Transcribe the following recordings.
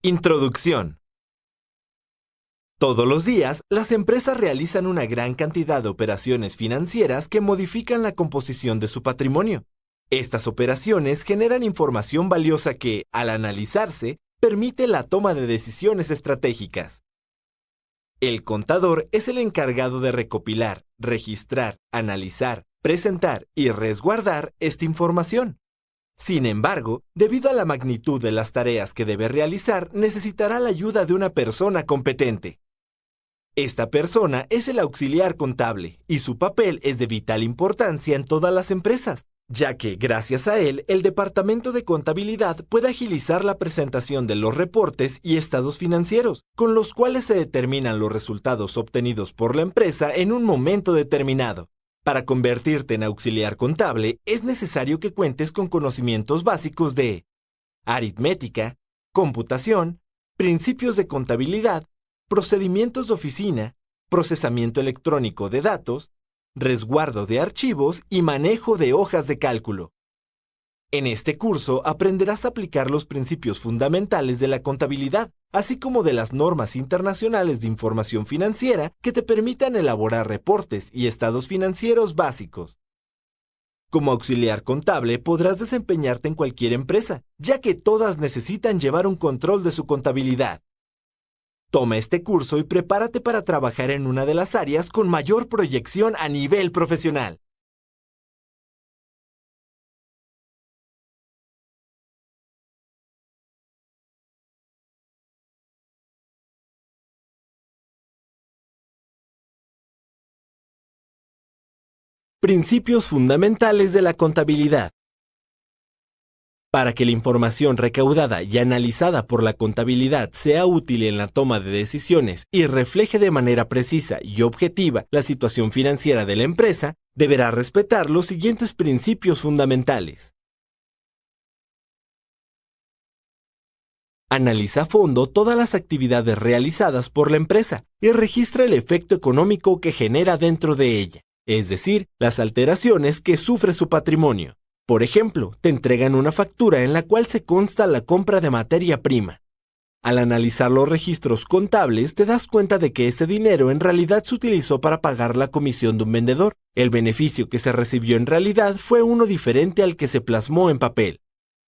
Introducción. Todos los días, las empresas realizan una gran cantidad de operaciones financieras que modifican la composición de su patrimonio. Estas operaciones generan información valiosa que, al analizarse, permite la toma de decisiones estratégicas. El contador es el encargado de recopilar, registrar, analizar, presentar y resguardar esta información. Sin embargo, debido a la magnitud de las tareas que debe realizar, necesitará la ayuda de una persona competente. Esta persona es el auxiliar contable y su papel es de vital importancia en todas las empresas, ya que, gracias a él, el departamento de contabilidad puede agilizar la presentación de los reportes y estados financieros, con los cuales se determinan los resultados obtenidos por la empresa en un momento determinado. Para convertirte en auxiliar contable, es necesario que cuentes con conocimientos básicos de aritmética, computación, principios de contabilidad, procedimientos de oficina, procesamiento electrónico de datos, resguardo de archivos y manejo de hojas de cálculo. En este curso aprenderás a aplicar los principios fundamentales de la contabilidad, así como de las normas internacionales de información financiera que te permitan elaborar reportes y estados financieros básicos. Como auxiliar contable podrás desempeñarte en cualquier empresa, ya que todas necesitan llevar un control de su contabilidad. Toma este curso y prepárate para trabajar en una de las áreas con mayor proyección a nivel profesional. Principios fundamentales de la contabilidad. Para que la información recaudada y analizada por la contabilidad sea útil en la toma de decisiones y refleje de manera precisa y objetiva la situación financiera de la empresa, deberá respetar los siguientes principios fundamentales. Analiza a fondo todas las actividades realizadas por la empresa y registra el efecto económico que genera dentro de ella, es decir, las alteraciones que sufre su patrimonio. Por ejemplo, te entregan una factura en la cual se consta la compra de materia prima. Al analizar los registros contables, te das cuenta de que ese dinero en realidad se utilizó para pagar la comisión de un vendedor. El beneficio que se recibió en realidad fue uno diferente al que se plasmó en papel.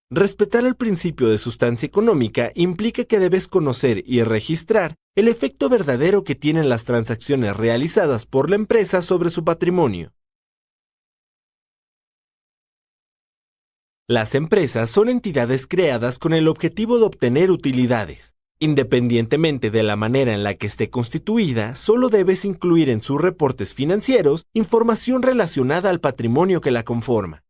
Respetar el principio de sustancia económica implica que debes conocer y registrar el efecto verdadero que tienen las transacciones realizadas por la empresa sobre su patrimonio. Las empresas son entidades creadas con el objetivo de obtener utilidades. Independientemente de la manera en la que esté constituida, solo debes incluir en sus reportes financieros información relacionada al patrimonio que la conforma.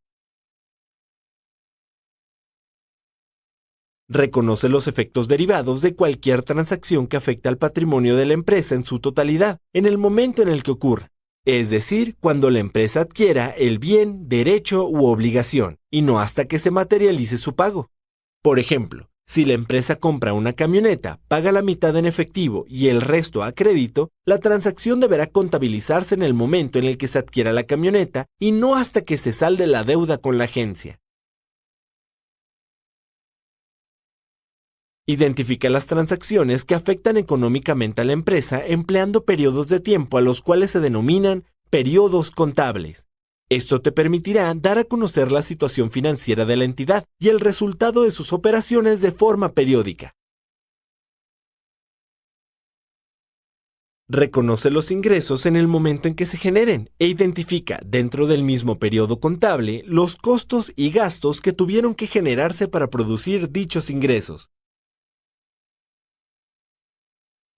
Reconoce los efectos derivados de cualquier transacción que afecte al patrimonio de la empresa en su totalidad, en el momento en el que ocurra. Es decir, cuando la empresa adquiera el bien, derecho u obligación, y no hasta que se materialice su pago. Por ejemplo, si la empresa compra una camioneta, paga la mitad en efectivo y el resto a crédito, la transacción deberá contabilizarse en el momento en el que se adquiera la camioneta y no hasta que se salde la deuda con la agencia. Identifica las transacciones que afectan económicamente a la empresa empleando periodos de tiempo a los cuales se denominan periodos contables. Esto te permitirá dar a conocer la situación financiera de la entidad y el resultado de sus operaciones de forma periódica. Reconoce los ingresos en el momento en que se generen e identifica, dentro del mismo periodo contable, los costos y gastos que tuvieron que generarse para producir dichos ingresos.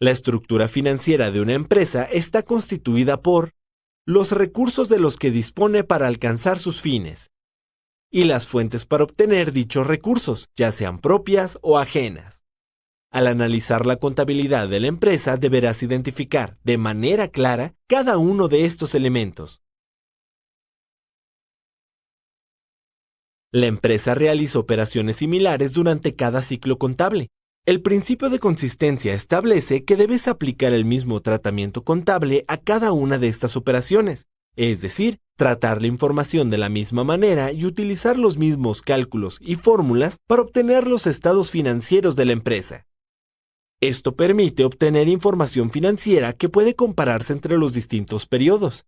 La estructura financiera de una empresa está constituida por los recursos de los que dispone para alcanzar sus fines y las fuentes para obtener dichos recursos, ya sean propias o ajenas. Al analizar la contabilidad de la empresa, deberás identificar de manera clara cada uno de estos elementos. La empresa realiza operaciones similares durante cada ciclo contable. El principio de consistencia establece que debes aplicar el mismo tratamiento contable a cada una de estas operaciones, es decir, tratar la información de la misma manera y utilizar los mismos cálculos y fórmulas para obtener los estados financieros de la empresa. Esto permite obtener información financiera que puede compararse entre los distintos periodos.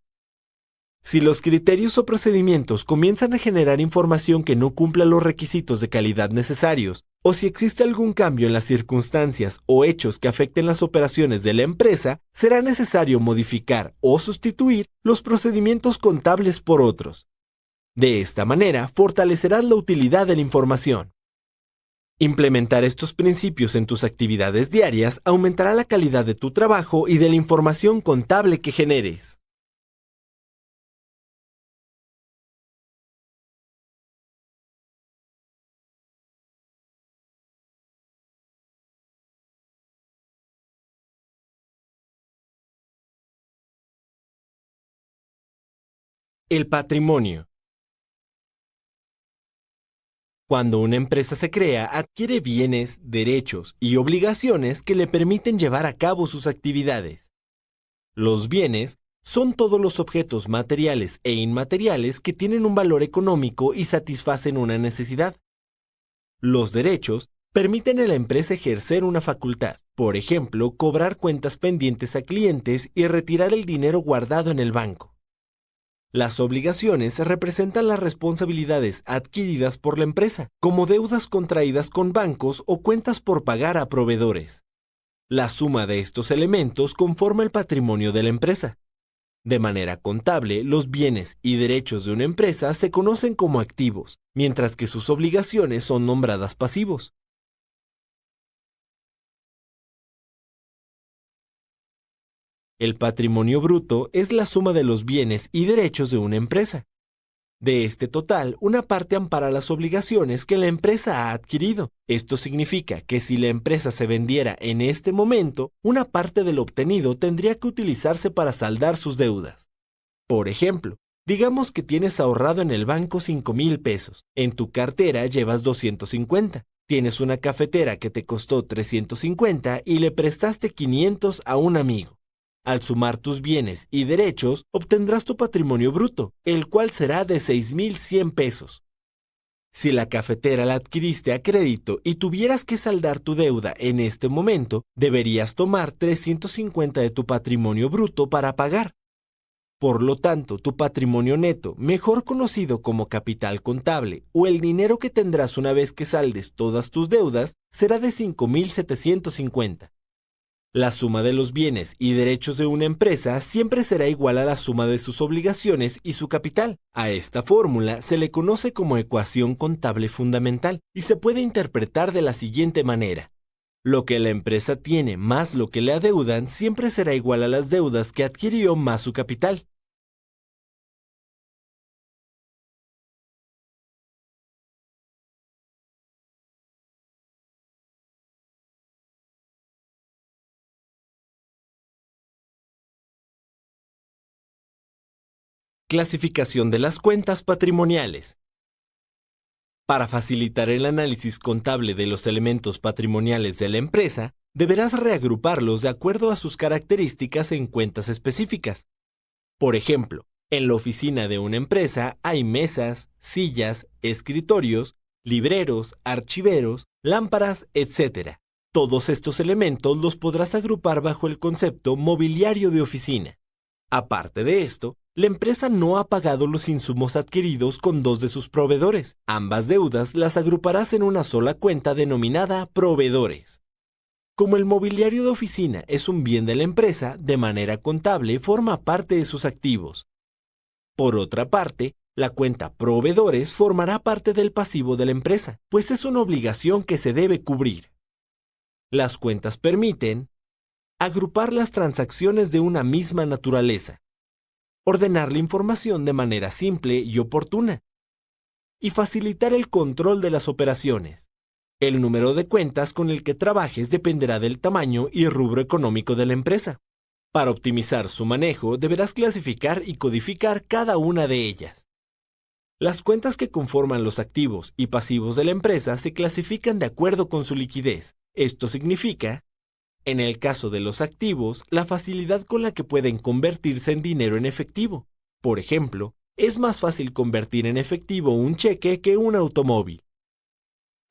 Si los criterios o procedimientos comienzan a generar información que no cumpla los requisitos de calidad necesarios, o si existe algún cambio en las circunstancias o hechos que afecten las operaciones de la empresa, será necesario modificar o sustituir los procedimientos contables por otros. De esta manera, fortalecerás la utilidad de la información. Implementar estos principios en tus actividades diarias aumentará la calidad de tu trabajo y de la información contable que generes. El patrimonio. Cuando una empresa se crea, adquiere bienes, derechos y obligaciones que le permiten llevar a cabo sus actividades. Los bienes son todos los objetos materiales e inmateriales que tienen un valor económico y satisfacen una necesidad. Los derechos permiten a la empresa ejercer una facultad, por ejemplo, cobrar cuentas pendientes a clientes y retirar el dinero guardado en el banco. Las obligaciones representan las responsabilidades adquiridas por la empresa, como deudas contraídas con bancos o cuentas por pagar a proveedores. La suma de estos elementos conforma el patrimonio de la empresa. De manera contable, los bienes y derechos de una empresa se conocen como activos, mientras que sus obligaciones son nombradas pasivos. El patrimonio bruto es la suma de los bienes y derechos de una empresa. De este total, una parte ampara las obligaciones que la empresa ha adquirido. Esto significa que si la empresa se vendiera en este momento, una parte de lo obtenido tendría que utilizarse para saldar sus deudas. Por ejemplo, digamos que tienes ahorrado en el banco 5,000 pesos. En tu cartera llevas 250. Tienes una cafetera que te costó 350 y le prestaste 500 a un amigo. Al sumar tus bienes y derechos, obtendrás tu patrimonio bruto, el cual será de 6,100 pesos. Si la cafetera la adquiriste a crédito y tuvieras que saldar tu deuda en este momento, deberías tomar 350 de tu patrimonio bruto para pagar. Por lo tanto, tu patrimonio neto, mejor conocido como capital contable, o el dinero que tendrás una vez que saldes todas tus deudas, será de 5,750. La suma de los bienes y derechos de una empresa siempre será igual a la suma de sus obligaciones y su capital. A esta fórmula se le conoce como ecuación contable fundamental y se puede interpretar de la siguiente manera. Lo que la empresa tiene más lo que le adeudan siempre será igual a las deudas que adquirió más su capital. Clasificación de las cuentas patrimoniales. Para facilitar el análisis contable de los elementos patrimoniales de la empresa, deberás reagruparlos de acuerdo a sus características en cuentas específicas. Por ejemplo, en la oficina de una empresa hay mesas, sillas, escritorios, libreros, archiveros, lámparas, etc. Todos estos elementos los podrás agrupar bajo el concepto mobiliario de oficina. Aparte de esto, la empresa no ha pagado los insumos adquiridos con dos de sus proveedores. Ambas deudas las agruparás en una sola cuenta denominada proveedores. Como el mobiliario de oficina es un bien de la empresa, de manera contable forma parte de sus activos. Por otra parte, la cuenta proveedores formará parte del pasivo de la empresa, pues es una obligación que se debe cubrir. Las cuentas permiten agrupar las transacciones de una misma naturaleza, ordenar la información de manera simple y oportuna, y facilitar el control de las operaciones. El número de cuentas con el que trabajes dependerá del tamaño y rubro económico de la empresa. Para optimizar su manejo, deberás clasificar y codificar cada una de ellas. Las cuentas que conforman los activos y pasivos de la empresa se clasifican de acuerdo con su liquidez. Esto significa, en el caso de los activos, la facilidad con la que pueden convertirse en dinero en efectivo. Por ejemplo, es más fácil convertir en efectivo un cheque que un automóvil.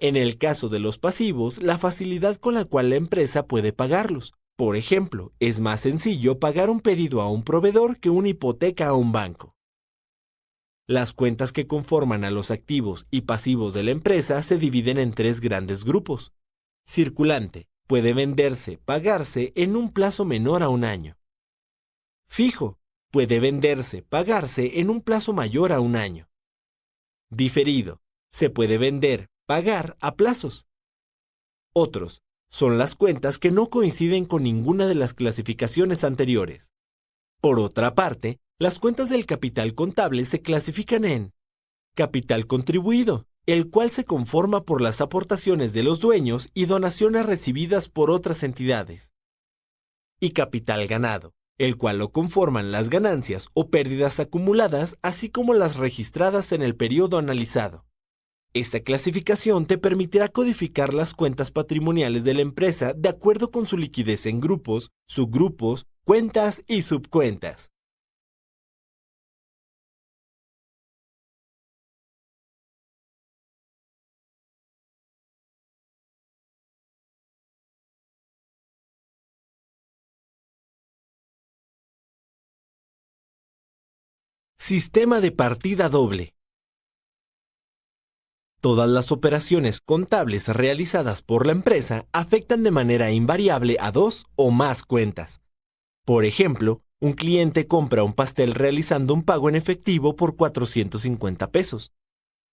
En el caso de los pasivos, la facilidad con la cual la empresa puede pagarlos. Por ejemplo, es más sencillo pagar un pedido a un proveedor que una hipoteca a un banco. Las cuentas que conforman a los activos y pasivos de la empresa se dividen en tres grandes grupos. Circulante, puede venderse, pagarse en un plazo menor a un año. Fijo, puede venderse, pagarse en un plazo mayor a un año. Diferido, se puede vender, pagar a plazos. Otros, son las cuentas que no coinciden con ninguna de las clasificaciones anteriores. Por otra parte, las cuentas del capital contable se clasifican en capital contribuido, el cual se conforma por las aportaciones de los dueños y donaciones recibidas por otras entidades. Y capital ganado, el cual lo conforman las ganancias o pérdidas acumuladas, así como las registradas en el periodo analizado. Esta clasificación te permitirá codificar las cuentas patrimoniales de la empresa de acuerdo con su liquidez en grupos, subgrupos, cuentas y subcuentas. Sistema de partida doble. Todas las operaciones contables realizadas por la empresa afectan de manera invariable a dos o más cuentas. Por ejemplo, un cliente compra un pastel realizando un pago en efectivo por 450 pesos.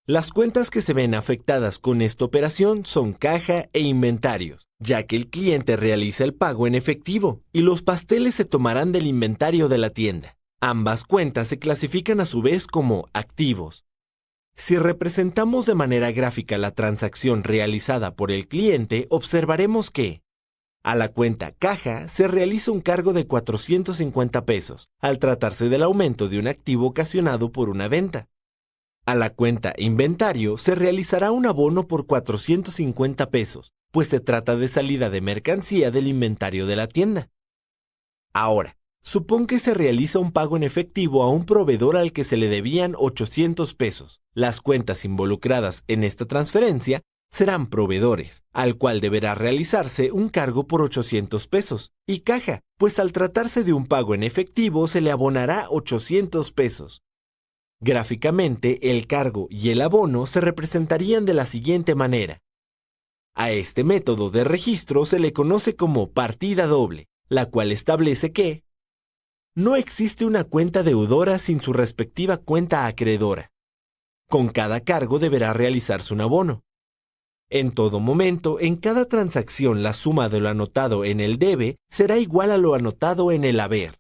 Las cuentas que se ven afectadas con esta operación son caja e inventarios, ya que el cliente realiza el pago en efectivo y los pasteles se tomarán del inventario de la tienda. Ambas cuentas se clasifican a su vez como activos. Si representamos de manera gráfica la transacción realizada por el cliente, observaremos que a la cuenta caja se realiza un cargo de 450 pesos, al tratarse del aumento de un activo ocasionado por una venta. A la cuenta inventario se realizará un abono por 450 pesos, pues se trata de salida de mercancía del inventario de la tienda. Ahora, supón que se realiza un pago en efectivo a un proveedor al que se le debían 800 pesos. Las cuentas involucradas en esta transferencia serán proveedores, al cual deberá realizarse un cargo por 800 pesos, y caja, pues al tratarse de un pago en efectivo se le abonará 800 pesos. Gráficamente, el cargo y el abono se representarían de la siguiente manera. A este método de registro se le conoce como partida doble, la cual establece que no existe una cuenta deudora sin su respectiva cuenta acreedora. Con cada cargo deberá realizarse un abono. En todo momento, en cada transacción, la suma de lo anotado en el debe será igual a lo anotado en el haber.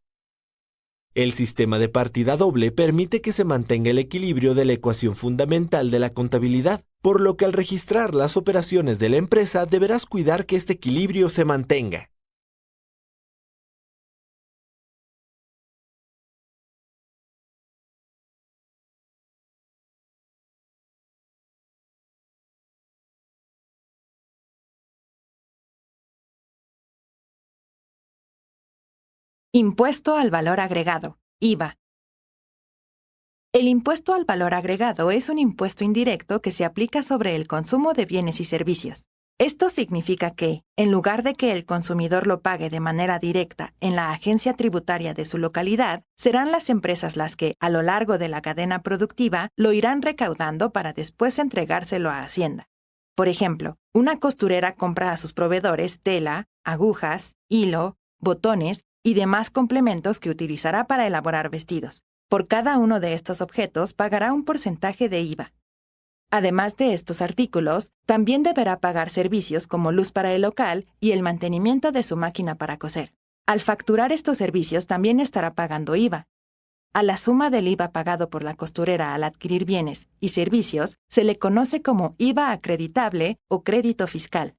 El sistema de partida doble permite que se mantenga el equilibrio de la ecuación fundamental de la contabilidad, por lo que al registrar las operaciones de la empresa deberás cuidar que este equilibrio se mantenga. Impuesto al valor agregado, IVA. El impuesto al valor agregado es un impuesto indirecto que se aplica sobre el consumo de bienes y servicios. Esto significa que, en lugar de que el consumidor lo pague de manera directa en la agencia tributaria de su localidad, serán las empresas las que, a lo largo de la cadena productiva, lo irán recaudando para después entregárselo a Hacienda. Por ejemplo, una costurera compra a sus proveedores tela, agujas, hilo, botones y demás complementos que utilizará para elaborar vestidos. Por cada uno de estos objetos pagará un porcentaje de IVA. Además de estos artículos, también deberá pagar servicios como luz para el local y el mantenimiento de su máquina para coser. Al facturar estos servicios también estará pagando IVA. A la suma del IVA pagado por la costurera al adquirir bienes y servicios se le conoce como IVA acreditable o crédito fiscal.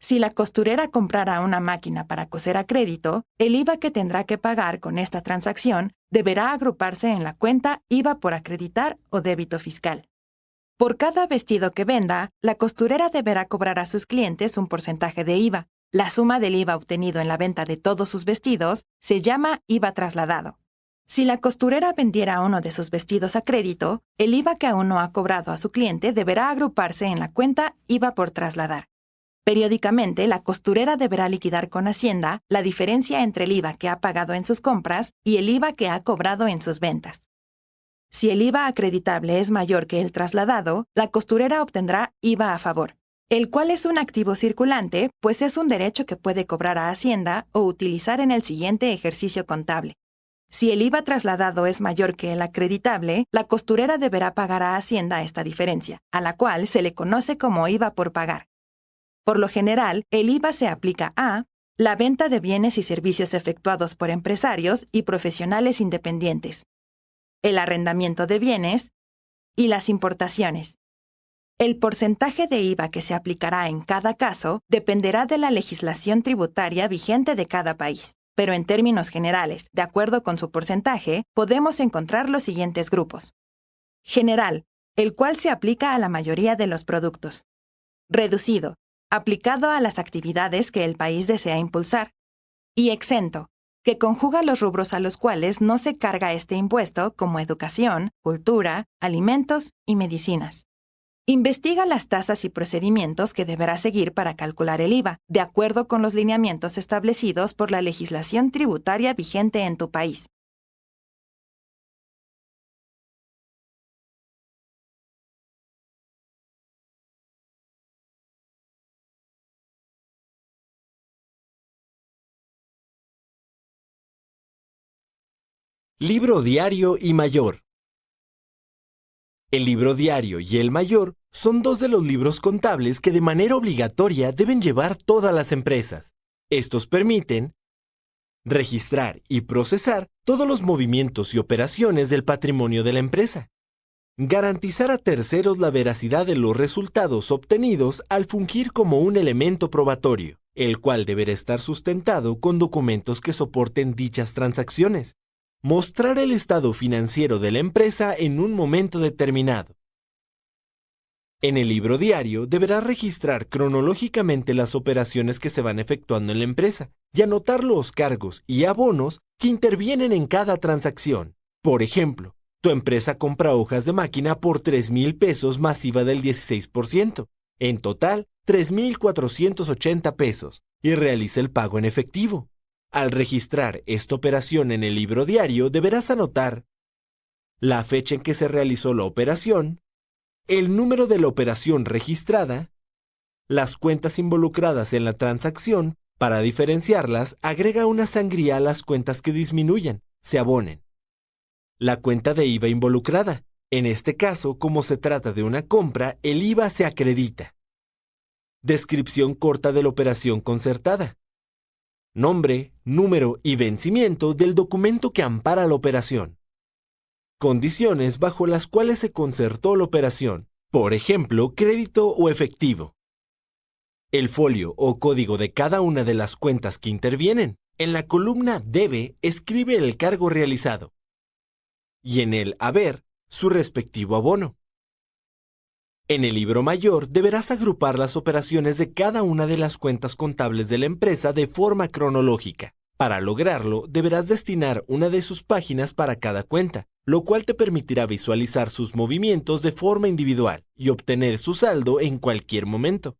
Si la costurera comprara una máquina para coser a crédito, el IVA que tendrá que pagar con esta transacción deberá agruparse en la cuenta IVA por acreditar o débito fiscal. Por cada vestido que venda, la costurera deberá cobrar a sus clientes un porcentaje de IVA. La suma del IVA obtenido en la venta de todos sus vestidos se llama IVA trasladado. Si la costurera vendiera uno de sus vestidos a crédito, el IVA que aún no ha cobrado a su cliente deberá agruparse en la cuenta IVA por trasladar. Periódicamente, la costurera deberá liquidar con Hacienda la diferencia entre el IVA que ha pagado en sus compras y el IVA que ha cobrado en sus ventas. Si el IVA acreditable es mayor que el trasladado, la costurera obtendrá IVA a favor, el cual es un activo circulante, pues es un derecho que puede cobrar a Hacienda o utilizar en el siguiente ejercicio contable. Si el IVA trasladado es mayor que el acreditable, la costurera deberá pagar a Hacienda esta diferencia, a la cual se le conoce como IVA por pagar. Por lo general, el IVA se aplica a la venta de bienes y servicios efectuados por empresarios y profesionales independientes, el arrendamiento de bienes y las importaciones. El porcentaje de IVA que se aplicará en cada caso dependerá de la legislación tributaria vigente de cada país. Pero en términos generales, de acuerdo con su porcentaje, podemos encontrar los siguientes grupos. General, el cual se aplica a la mayoría de los productos. Reducido, aplicado a las actividades que el país desea impulsar. Y exento, que conjuga los rubros a los cuales no se carga este impuesto, como educación, cultura, alimentos y medicinas. Investiga las tasas y procedimientos que deberá seguir para calcular el IVA, de acuerdo con los lineamientos establecidos por la legislación tributaria vigente en tu país. Libro diario y mayor. El libro diario y el mayor son dos de los libros contables que de manera obligatoria deben llevar todas las empresas. Estos permiten registrar y procesar todos los movimientos y operaciones del patrimonio de la empresa. Garantizar a terceros la veracidad de los resultados obtenidos al fungir como un elemento probatorio, el cual deberá estar sustentado con documentos que soporten dichas transacciones. Mostrar el estado financiero de la empresa en un momento determinado. En el libro diario deberás registrar cronológicamente las operaciones que se van efectuando en la empresa y anotar los cargos y abonos que intervienen en cada transacción. Por ejemplo, tu empresa compra hojas de máquina por 3,000 pesos más IVA del 16%, en total 3,480 pesos, y realiza el pago en efectivo. Al registrar esta operación en el libro diario, deberás anotar la fecha en que se realizó la operación, el número de la operación registrada, las cuentas involucradas en la transacción. Para diferenciarlas, agrega una sangría a las cuentas que disminuyan, se abonen. La cuenta de IVA involucrada. En este caso, como se trata de una compra, el IVA se acredita. Descripción corta de la operación concertada. Nombre, número y vencimiento del documento que ampara la operación. Condiciones bajo las cuales se concertó la operación, por ejemplo, crédito o efectivo. El folio o código de cada una de las cuentas que intervienen. En la columna Debe, escribe el cargo realizado. Y en el Haber, su respectivo abono. En el libro mayor deberás agrupar las operaciones de cada una de las cuentas contables de la empresa de forma cronológica. Para lograrlo, deberás destinar una de sus páginas para cada cuenta, lo cual te permitirá visualizar sus movimientos de forma individual y obtener su saldo en cualquier momento.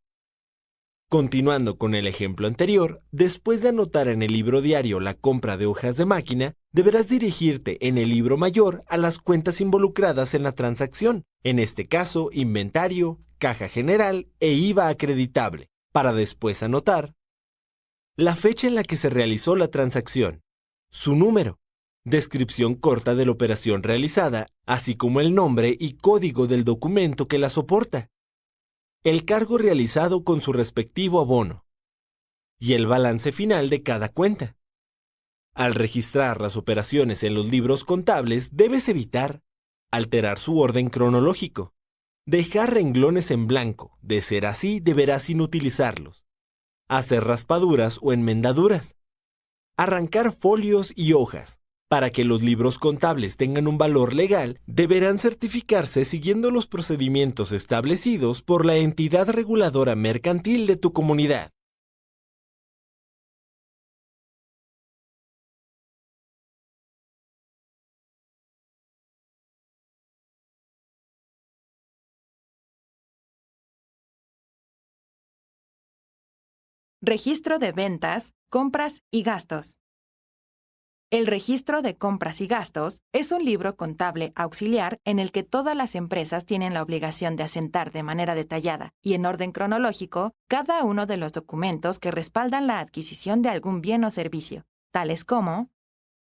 Continuando con el ejemplo anterior, después de anotar en el libro diario la compra de hojas de máquina, deberás dirigirte en el libro mayor a las cuentas involucradas en la transacción, en este caso inventario, caja general e IVA acreditable, para después anotar la fecha en la que se realizó la transacción, su número, descripción corta de la operación realizada, así como el nombre y código del documento que la soporta, el cargo realizado con su respectivo abono y el balance final de cada cuenta. Al registrar las operaciones en los libros contables, debes evitar alterar su orden cronológico, dejar renglones en blanco, de ser así deberás inutilizarlos, hacer raspaduras o enmendaduras, arrancar folios y hojas. Para que los libros contables tengan un valor legal, deberán certificarse siguiendo los procedimientos establecidos por la entidad reguladora mercantil de tu comunidad. Registro de ventas, compras y gastos. El registro de compras y gastos es un libro contable auxiliar en el que todas las empresas tienen la obligación de asentar de manera detallada y en orden cronológico cada uno de los documentos que respaldan la adquisición de algún bien o servicio, tales como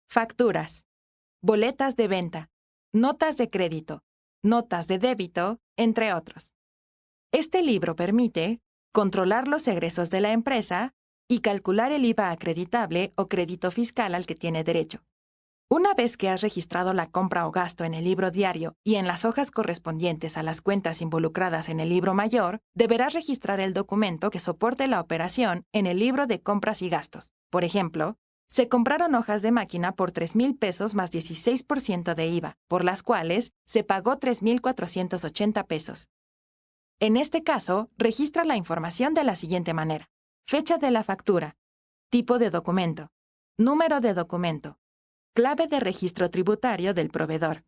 facturas, boletas de venta, notas de crédito, notas de débito, entre otros. Este libro permite controlar los egresos de la empresa y calcular el IVA acreditable o crédito fiscal al que tiene derecho. Una vez que has registrado la compra o gasto en el libro diario y en las hojas correspondientes a las cuentas involucradas en el libro mayor, deberás registrar el documento que soporte la operación en el libro de compras y gastos. Por ejemplo, se compraron hojas de máquina por 3,000 pesos más 16% de IVA, por las cuales se pagó 3,480 pesos. En este caso, registra la información de la siguiente manera: fecha de la factura, tipo de documento, número de documento, clave de registro tributario del proveedor,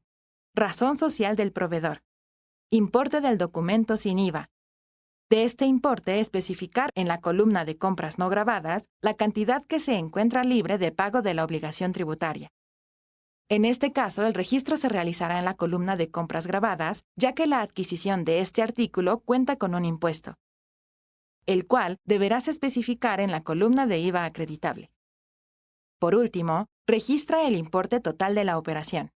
razón social del proveedor, importe del documento sin IVA. De este importe, especificar en la columna de compras no gravadas la cantidad que se encuentra libre de pago de la obligación tributaria. En este caso, el registro se realizará en la columna de compras gravadas, ya que la adquisición de este artículo cuenta con un impuesto, el cual deberás especificar en la columna de IVA acreditable. Por último, registra el importe total de la operación.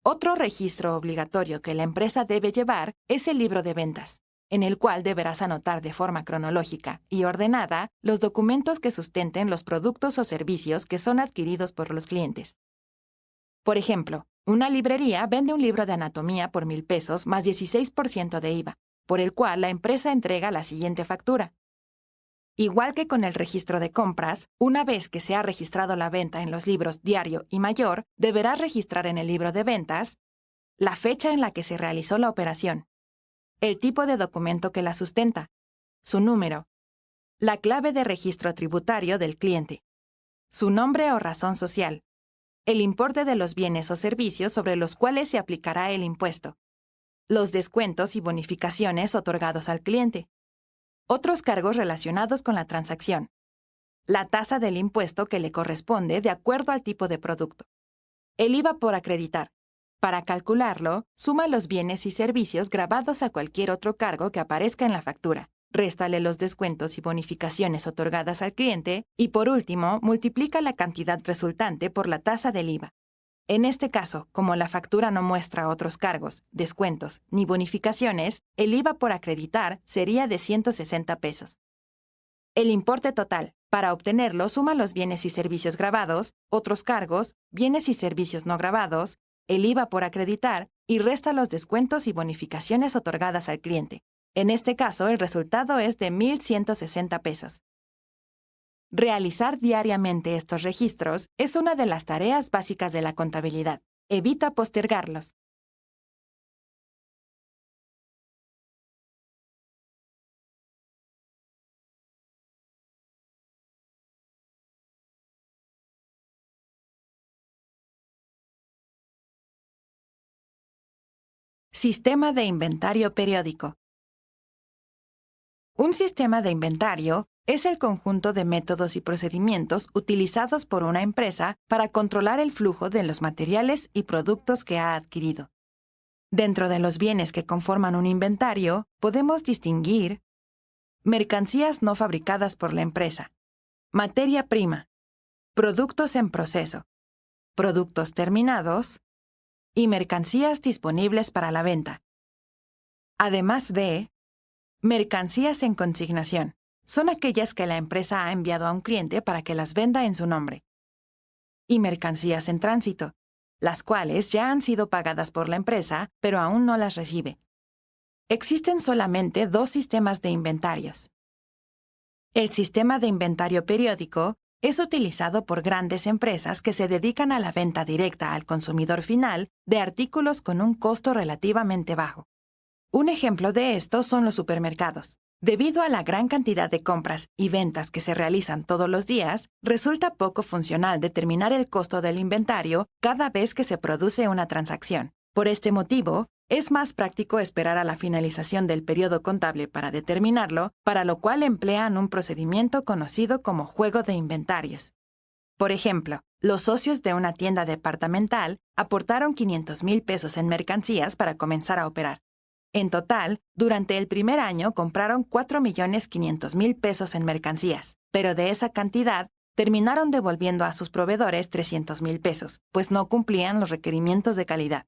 Otro registro obligatorio que la empresa debe llevar es el libro de ventas, en el cual deberás anotar de forma cronológica y ordenada los documentos que sustenten los productos o servicios que son adquiridos por los clientes. Por ejemplo, una librería vende un libro de anatomía por 1,000 pesos más 16% de IVA, por el cual la empresa entrega la siguiente factura. Igual que con el registro de compras, una vez que se ha registrado la venta en los libros diario y mayor, deberás registrar en el libro de ventas la fecha en la que se realizó la operación, el tipo de documento que la sustenta, su número, la clave de registro tributario del cliente, su nombre o razón social, el importe de los bienes o servicios sobre los cuales se aplicará el impuesto, los descuentos y bonificaciones otorgados al cliente, otros cargos relacionados con la transacción, la tasa del impuesto que le corresponde de acuerdo al tipo de producto, el IVA por acreditar. Para calcularlo, suma los bienes y servicios grabados a cualquier otro cargo que aparezca en la factura, réstale los descuentos y bonificaciones otorgadas al cliente y, por último, multiplica la cantidad resultante por la tasa del IVA. En este caso, como la factura no muestra otros cargos, descuentos ni bonificaciones, el IVA por acreditar sería de 160 pesos. El importe total. Para obtenerlo, suma los bienes y servicios grabados, otros cargos, bienes y servicios no grabados, el IVA por acreditar y resta los descuentos y bonificaciones otorgadas al cliente. En este caso, el resultado es de 1,160 pesos. Realizar diariamente estos registros es una de las tareas básicas de la contabilidad. Evita postergarlos. Sistema de inventario periódico. Un sistema de inventario es el conjunto de métodos y procedimientos utilizados por una empresa para controlar el flujo de los materiales y productos que ha adquirido. Dentro de los bienes que conforman un inventario, podemos distinguir mercancías no fabricadas por la empresa, materia prima, productos en proceso, productos terminados y mercancías disponibles para la venta. Además de mercancías en consignación. Son aquellas que la empresa ha enviado a un cliente para que las venda en su nombre. Y mercancías en tránsito, las cuales ya han sido pagadas por la empresa, pero aún no las recibe. Existen solamente dos sistemas de inventarios. El sistema de inventario periódico es utilizado por grandes empresas que se dedican a la venta directa al consumidor final de artículos con un costo relativamente bajo. Un ejemplo de esto son los supermercados. Debido a la gran cantidad de compras y ventas que se realizan todos los días, resulta poco funcional determinar el costo del inventario cada vez que se produce una transacción. Por este motivo, es más práctico esperar a la finalización del periodo contable para determinarlo, para lo cual emplean un procedimiento conocido como juego de inventarios. Por ejemplo, los socios de una tienda departamental aportaron 500,000 pesos en mercancías para comenzar a operar. En total, durante el primer año compraron 4,500,000 pesos en mercancías, pero de esa cantidad terminaron devolviendo a sus proveedores 300,000 pesos, pues no cumplían los requerimientos de calidad.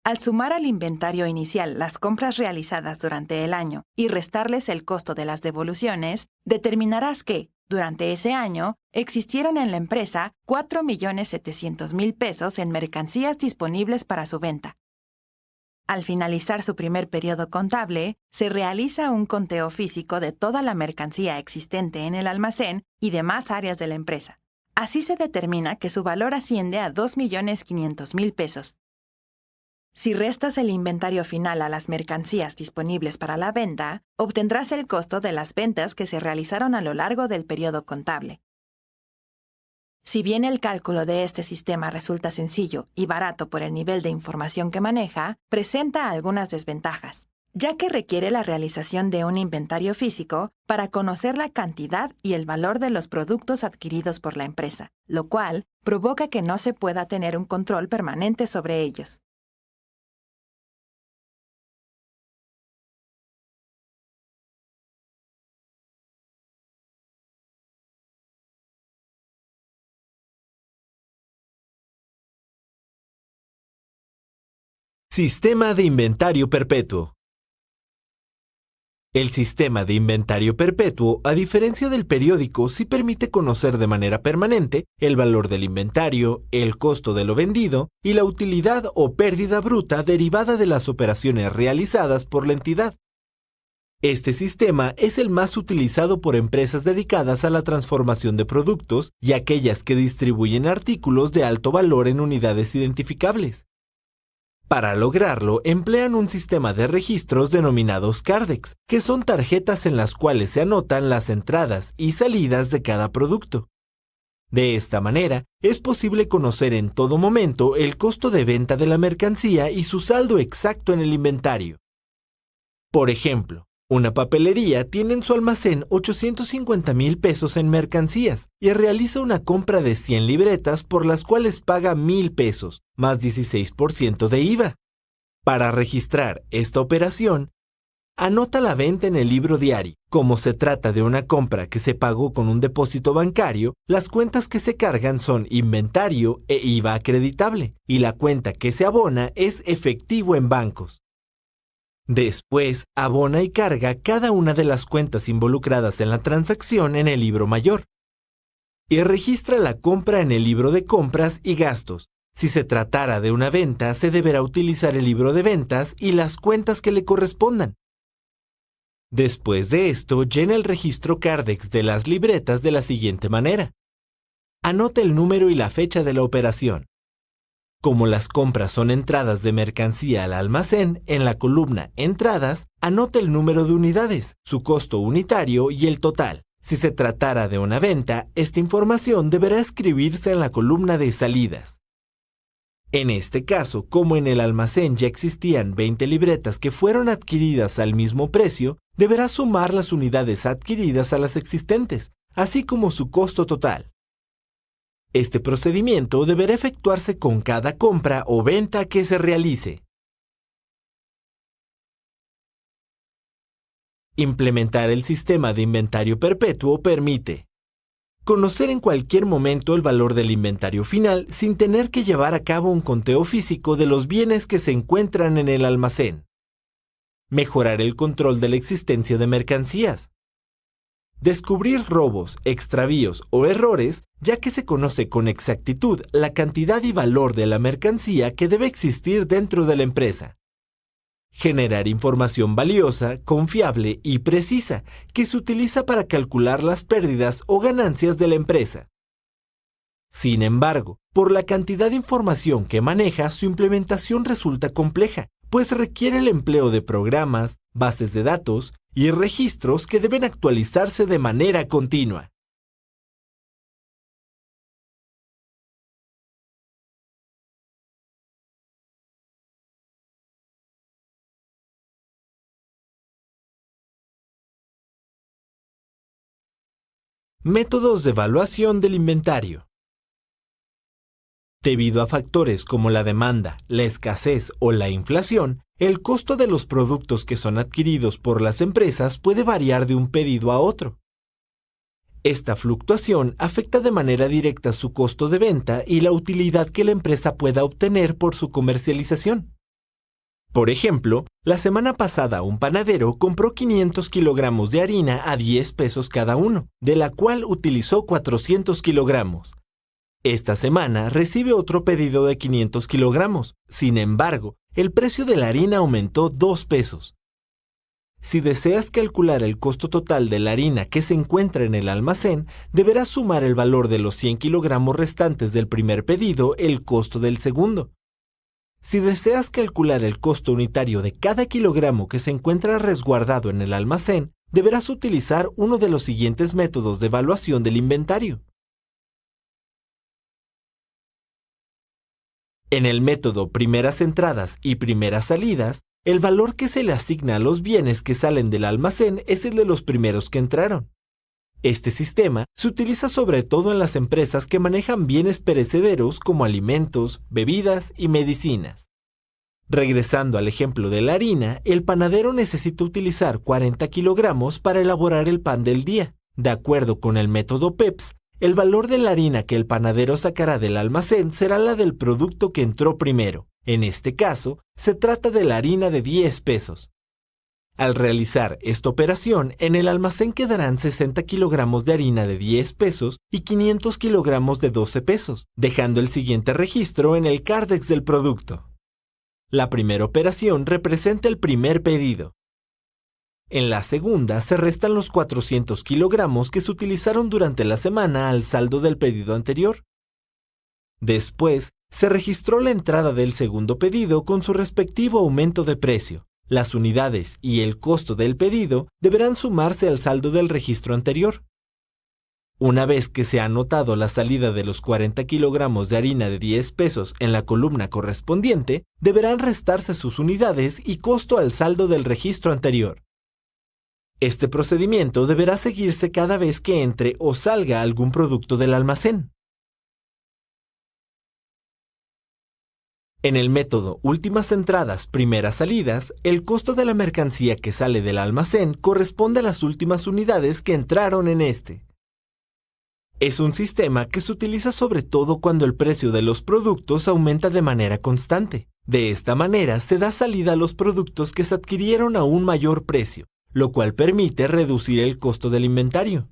Al sumar al inventario inicial las compras realizadas durante el año y restarles el costo de las devoluciones, determinarás que, durante ese año, existieron en la empresa 4,700,000 pesos en mercancías disponibles para su venta. Al finalizar su primer periodo contable, se realiza un conteo físico de toda la mercancía existente en el almacén y demás áreas de la empresa. Así se determina que su valor asciende a 2,500,000 pesos. Si restas el inventario final a las mercancías disponibles para la venta, obtendrás el costo de las ventas que se realizaron a lo largo del periodo contable. Si bien el cálculo de este sistema resulta sencillo y barato por el nivel de información que maneja, presenta algunas desventajas, ya que requiere la realización de un inventario físico para conocer la cantidad y el valor de los productos adquiridos por la empresa, lo cual provoca que no se pueda tener un control permanente sobre ellos. Sistema de inventario perpetuo. El sistema de inventario perpetuo, a diferencia del periódico, sí permite conocer de manera permanente el valor del inventario, el costo de lo vendido y la utilidad o pérdida bruta derivada de las operaciones realizadas por la entidad. Este sistema es el más utilizado por empresas dedicadas a la transformación de productos y aquellas que distribuyen artículos de alto valor en unidades identificables. Para lograrlo, emplean un sistema de registros denominados CARDEX, que son tarjetas en las cuales se anotan las entradas y salidas de cada producto. De esta manera, es posible conocer en todo momento el costo de venta de la mercancía y su saldo exacto en el inventario. Por ejemplo, una papelería tiene en su almacén 850,000 pesos en mercancías y realiza una compra de 100 libretas por las cuales paga 1,000 pesos, más 16% de IVA. Para registrar esta operación, anota la venta en el libro diario. Como se trata de una compra que se pagó con un depósito bancario, las cuentas que se cargan son inventario e IVA acreditable, y la cuenta que se abona es efectivo en bancos. Después, abona y carga cada una de las cuentas involucradas en la transacción en el libro mayor. Y registra la compra en el libro de compras y gastos. Si se tratara de una venta, se deberá utilizar el libro de ventas y las cuentas que le correspondan. Después de esto, llena el registro CARDEX de las libretas de la siguiente manera. Anota el número y la fecha de la operación. Como las compras son entradas de mercancía al almacén, en la columna Entradas, anota el número de unidades, su costo unitario y el total. Si se tratara de una venta, esta información deberá escribirse en la columna de Salidas. En este caso, como en el almacén ya existían 20 libretas que fueron adquiridas al mismo precio, deberá sumar las unidades adquiridas a las existentes, así como su costo total. Este procedimiento deberá efectuarse con cada compra o venta que se realice. Implementar el sistema de inventario perpetuo permite conocer en cualquier momento el valor del inventario final sin tener que llevar a cabo un conteo físico de los bienes que se encuentran en el almacén. Mejorar el control de la existencia de mercancías. Descubrir robos, extravíos o errores, ya que se conoce con exactitud la cantidad y valor de la mercancía que debe existir dentro de la empresa. Generar información valiosa, confiable y precisa que se utiliza para calcular las pérdidas o ganancias de la empresa. Sin embargo, por la cantidad de información que maneja, su implementación resulta compleja, pues requiere el empleo de programas, bases de datos y registros que deben actualizarse de manera continua. Métodos de evaluación del inventario. Debido a factores como la demanda, la escasez o la inflación, el costo de los productos que son adquiridos por las empresas puede variar de un pedido a otro. Esta fluctuación afecta de manera directa su costo de venta y la utilidad que la empresa pueda obtener por su comercialización. Por ejemplo, la semana pasada un panadero compró 500 kilogramos de harina a 10 pesos cada uno, de la cual utilizó 400 kilogramos. Esta semana recibe otro pedido de 500 kilogramos. Sin embargo, el precio de la harina aumentó 2 pesos. Si deseas calcular el costo total de la harina que se encuentra en el almacén, deberás sumar el valor de los 100 kilogramos restantes del primer pedido el costo del segundo. Si deseas calcular el costo unitario de cada kilogramo que se encuentra resguardado en el almacén, deberás utilizar uno de los siguientes métodos de evaluación del inventario. En el método primeras entradas y primeras salidas, el valor que se le asigna a los bienes que salen del almacén es el de los primeros que entraron. Este sistema se utiliza sobre todo en las empresas que manejan bienes perecederos como alimentos, bebidas y medicinas. Regresando al ejemplo de la harina, el panadero necesita utilizar 40 kilogramos para elaborar el pan del día. De acuerdo con el método PEPS, el valor de la harina que el panadero sacará del almacén será la del producto que entró primero. En este caso, se trata de la harina de 10 pesos. Al realizar esta operación, en el almacén quedarán 60 kilogramos de harina de 10 pesos y 500 kilogramos de 12 pesos, dejando el siguiente registro en el Cardex del producto. La primera operación representa el primer pedido. En la segunda se restan los 400 kilogramos que se utilizaron durante la semana al saldo del pedido anterior. Después, se registró la entrada del segundo pedido con su respectivo aumento de precio. Las unidades y el costo del pedido deberán sumarse al saldo del registro anterior. Una vez que se ha anotado la salida de los 40 kilogramos de harina de 10 pesos en la columna correspondiente, deberán restarse sus unidades y costo al saldo del registro anterior. Este procedimiento deberá seguirse cada vez que entre o salga algún producto del almacén. En el método últimas entradas, primeras salidas, el costo de la mercancía que sale del almacén corresponde a las últimas unidades que entraron en este. Es un sistema que se utiliza sobre todo cuando el precio de los productos aumenta de manera constante. De esta manera se da salida a los productos que se adquirieron a un mayor precio, lo cual permite reducir el costo del inventario.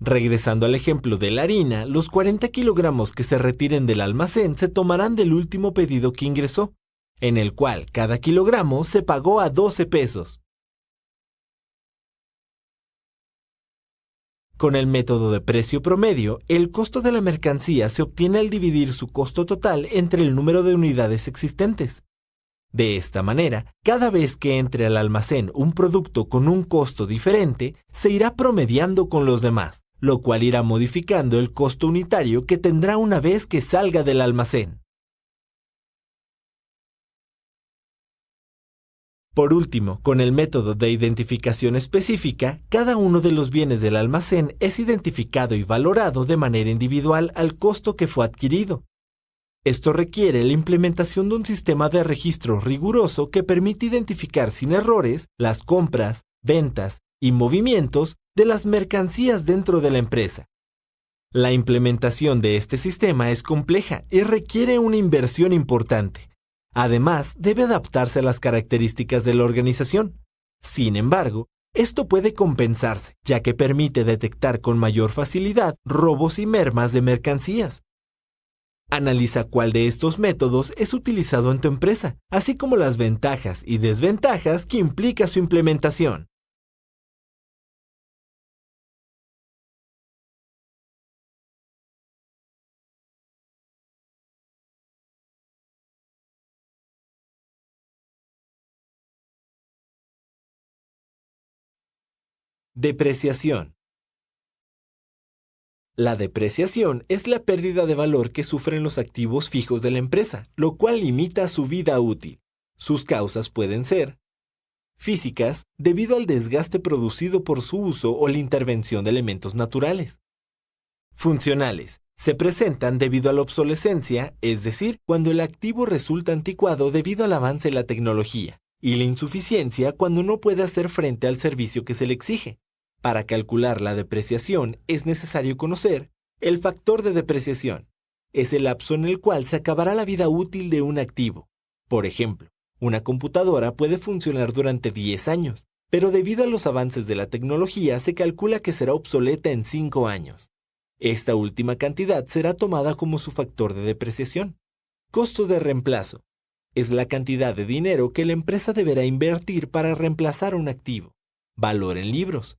Regresando al ejemplo de la harina, los 40 kilogramos que se retiren del almacén se tomarán del último pedido que ingresó, en el cual cada kilogramo se pagó a 12 pesos. Con el método de precio promedio, el costo de la mercancía se obtiene al dividir su costo total entre el número de unidades existentes. De esta manera, cada vez que entre al almacén un producto con un costo diferente, se irá promediando con los demás, lo cual irá modificando el costo unitario que tendrá una vez que salga del almacén. Por último, con el método de identificación específica, cada uno de los bienes del almacén es identificado y valorado de manera individual al costo que fue adquirido. Esto requiere la implementación de un sistema de registro riguroso que permite identificar sin errores las compras, ventas y movimientos de las mercancías dentro de la empresa. La implementación de este sistema es compleja y requiere una inversión importante. Además, debe adaptarse a las características de la organización. Sin embargo, esto puede compensarse, ya que permite detectar con mayor facilidad robos y mermas de mercancías. Analiza cuál de estos métodos es utilizado en tu empresa, así como las ventajas y desventajas que implica su implementación. Depreciación. La depreciación es la pérdida de valor que sufren los activos fijos de la empresa, lo cual limita su vida útil. Sus causas pueden ser físicas, debido al desgaste producido por su uso o la intervención de elementos naturales. Funcionales. Se presentan debido a la obsolescencia, es decir, cuando el activo resulta anticuado debido al avance de la tecnología, y la insuficiencia cuando no puede hacer frente al servicio que se le exige. Para calcular la depreciación es necesario conocer el factor de depreciación. Es el lapso en el cual se acabará la vida útil de un activo. Por ejemplo, una computadora puede funcionar durante 10 años, pero debido a los avances de la tecnología se calcula que será obsoleta en 5 años. Esta última cantidad será tomada como su factor de depreciación. Costo de reemplazo. Es la cantidad de dinero que la empresa deberá invertir para reemplazar un activo. Valor en libros.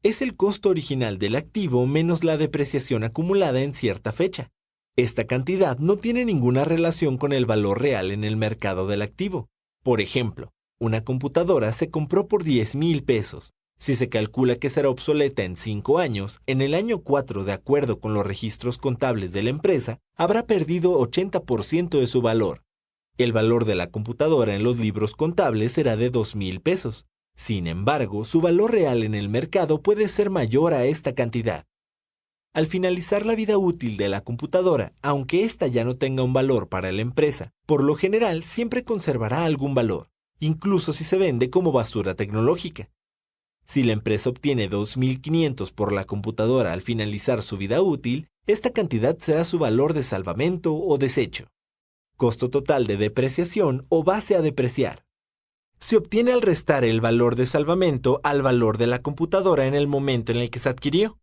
Es el costo original del activo menos la depreciación acumulada en cierta fecha. Esta cantidad no tiene ninguna relación con el valor real en el mercado del activo. Por ejemplo, una computadora se compró por 10,000 pesos. Si se calcula que será obsoleta en 5 años, en el año 4, de acuerdo con los registros contables de la empresa, habrá perdido 80% de su valor. El valor de la computadora en los libros contables será de 2,000 pesos. Sin embargo, su valor real en el mercado puede ser mayor a esta cantidad. Al finalizar la vida útil de la computadora, aunque ésta ya no tenga un valor para la empresa, por lo general siempre conservará algún valor, incluso si se vende como basura tecnológica. Si la empresa obtiene 2,500 por la computadora al finalizar su vida útil, esta cantidad será su valor de salvamento o desecho. Costo total de depreciación o base a depreciar. Se obtiene al restar el valor de salvamento al valor de la computadora en el momento en el que se adquirió.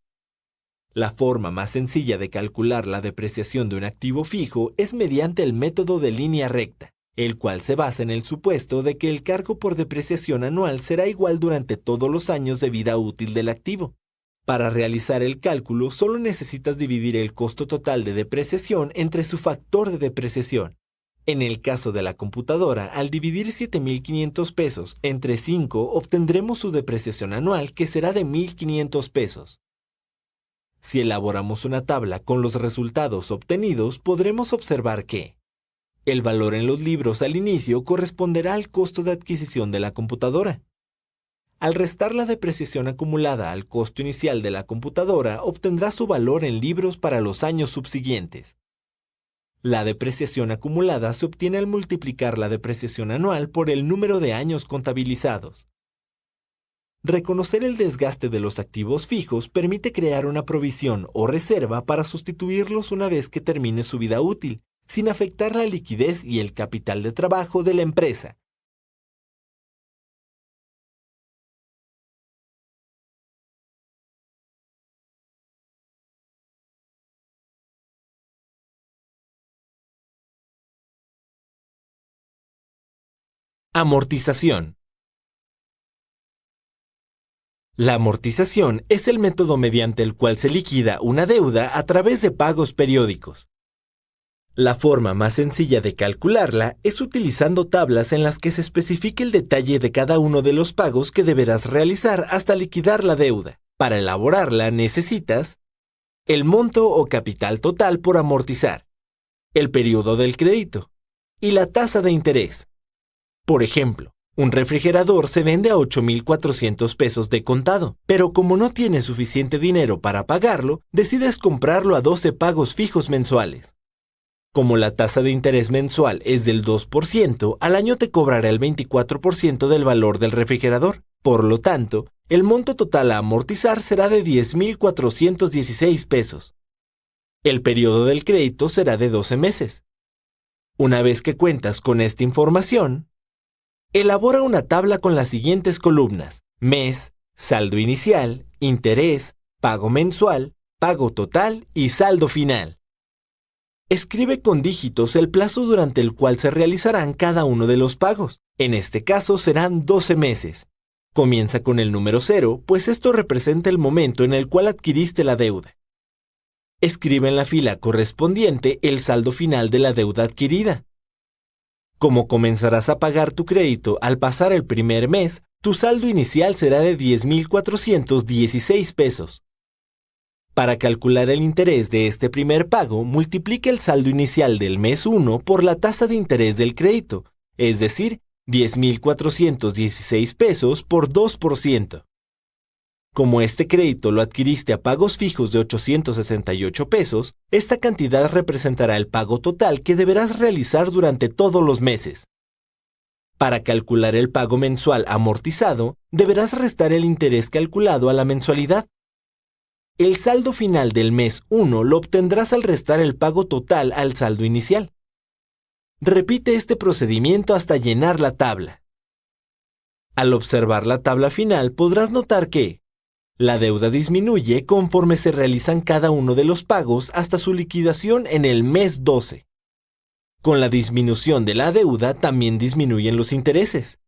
La forma más sencilla de calcular la depreciación de un activo fijo es mediante el método de línea recta, el cual se basa en el supuesto de que el cargo por depreciación anual será igual durante todos los años de vida útil del activo. Para realizar el cálculo, solo necesitas dividir el costo total de depreciación entre su factor de depreciación. En el caso de la computadora, al dividir 7,500 pesos entre 5, obtendremos su depreciación anual, que será de 1,500 pesos. Si elaboramos una tabla con los resultados obtenidos, podremos observar que el valor en los libros al inicio corresponderá al costo de adquisición de la computadora. Al restar la depreciación acumulada al costo inicial de la computadora, obtendrá su valor en libros para los años subsiguientes. La depreciación acumulada se obtiene al multiplicar la depreciación anual por el número de años contabilizados. Reconocer el desgaste de los activos fijos permite crear una provisión o reserva para sustituirlos una vez que termine su vida útil, sin afectar la liquidez y el capital de trabajo de la empresa. Amortización. La amortización es el método mediante el cual se liquida una deuda a través de pagos periódicos. La forma más sencilla de calcularla es utilizando tablas en las que se especifique el detalle de cada uno de los pagos que deberás realizar hasta liquidar la deuda. Para elaborarla necesitas el monto o capital total por amortizar, el periodo del crédito y la tasa de interés. Por ejemplo, un refrigerador se vende a 8,400 pesos de contado, pero como no tienes suficiente dinero para pagarlo, decides comprarlo a 12 pagos fijos mensuales. Como la tasa de interés mensual es del 2%, al año te cobrará el 24% del valor del refrigerador. Por lo tanto, el monto total a amortizar será de 10,416 pesos. El periodo del crédito será de 12 meses. Una vez que cuentas con esta información, elabora una tabla con las siguientes columnas: mes, saldo inicial, interés, pago mensual, pago total y saldo final. Escribe con dígitos el plazo durante el cual se realizarán cada uno de los pagos. En este caso serán 12 meses. Comienza con el número 0, pues esto representa el momento en el cual adquiriste la deuda. Escribe en la fila correspondiente el saldo final de la deuda adquirida. Como comenzarás a pagar tu crédito al pasar el primer mes, tu saldo inicial será de 10,416 pesos. Para calcular el interés de este primer pago, multiplica el saldo inicial del mes 1 por la tasa de interés del crédito, es decir, 10,416 pesos por 2%. Como este crédito lo adquiriste a pagos fijos de 868 pesos, esta cantidad representará el pago total que deberás realizar durante todos los meses. Para calcular el pago mensual amortizado, deberás restar el interés calculado a la mensualidad. El saldo final del mes 1 lo obtendrás al restar el pago total al saldo inicial. Repite este procedimiento hasta llenar la tabla. Al observar la tabla final podrás notar que la deuda disminuye conforme se realizan cada uno de los pagos hasta su liquidación en el mes 12. Con la disminución de la deuda también disminuyen los intereses.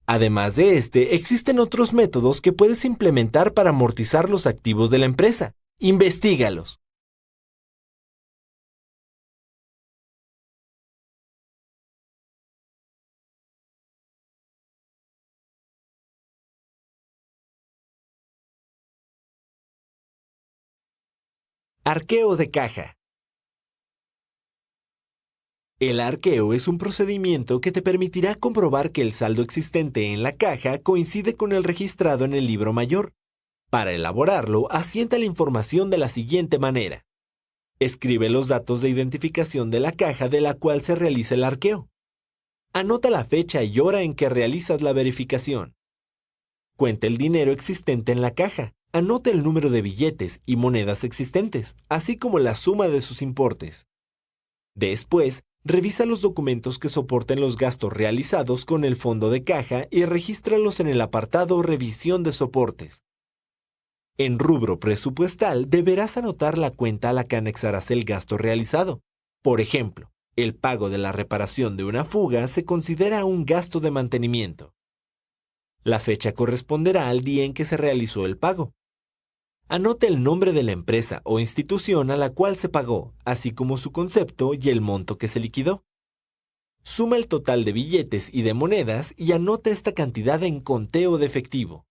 Además de este, existen otros métodos que puedes implementar para amortizar los activos de la empresa. Investígalos. Arqueo de caja. El arqueo es un procedimiento que te permitirá comprobar que el saldo existente en la caja coincide con el registrado en el libro mayor. Para elaborarlo, asienta la información de la siguiente manera. Escribe los datos de identificación de la caja de la cual se realiza el arqueo. Anota la fecha y hora en que realizas la verificación. Cuenta el dinero existente en la caja. Anota el número de billetes y monedas existentes, así como la suma de sus importes. Después, revisa los documentos que soporten los gastos realizados con el fondo de caja y regístralos en el apartado Revisión de soportes. En rubro presupuestal deberás anotar la cuenta a la que anexarás el gasto realizado. Por ejemplo, el pago de la reparación de una fuga se considera un gasto de mantenimiento. La fecha corresponderá al día en que se realizó el pago. Anote el nombre de la empresa o institución a la cual se pagó, así como su concepto y el monto que se liquidó. Suma el total de billetes y de monedas y anota esta cantidad en conteo de efectivo.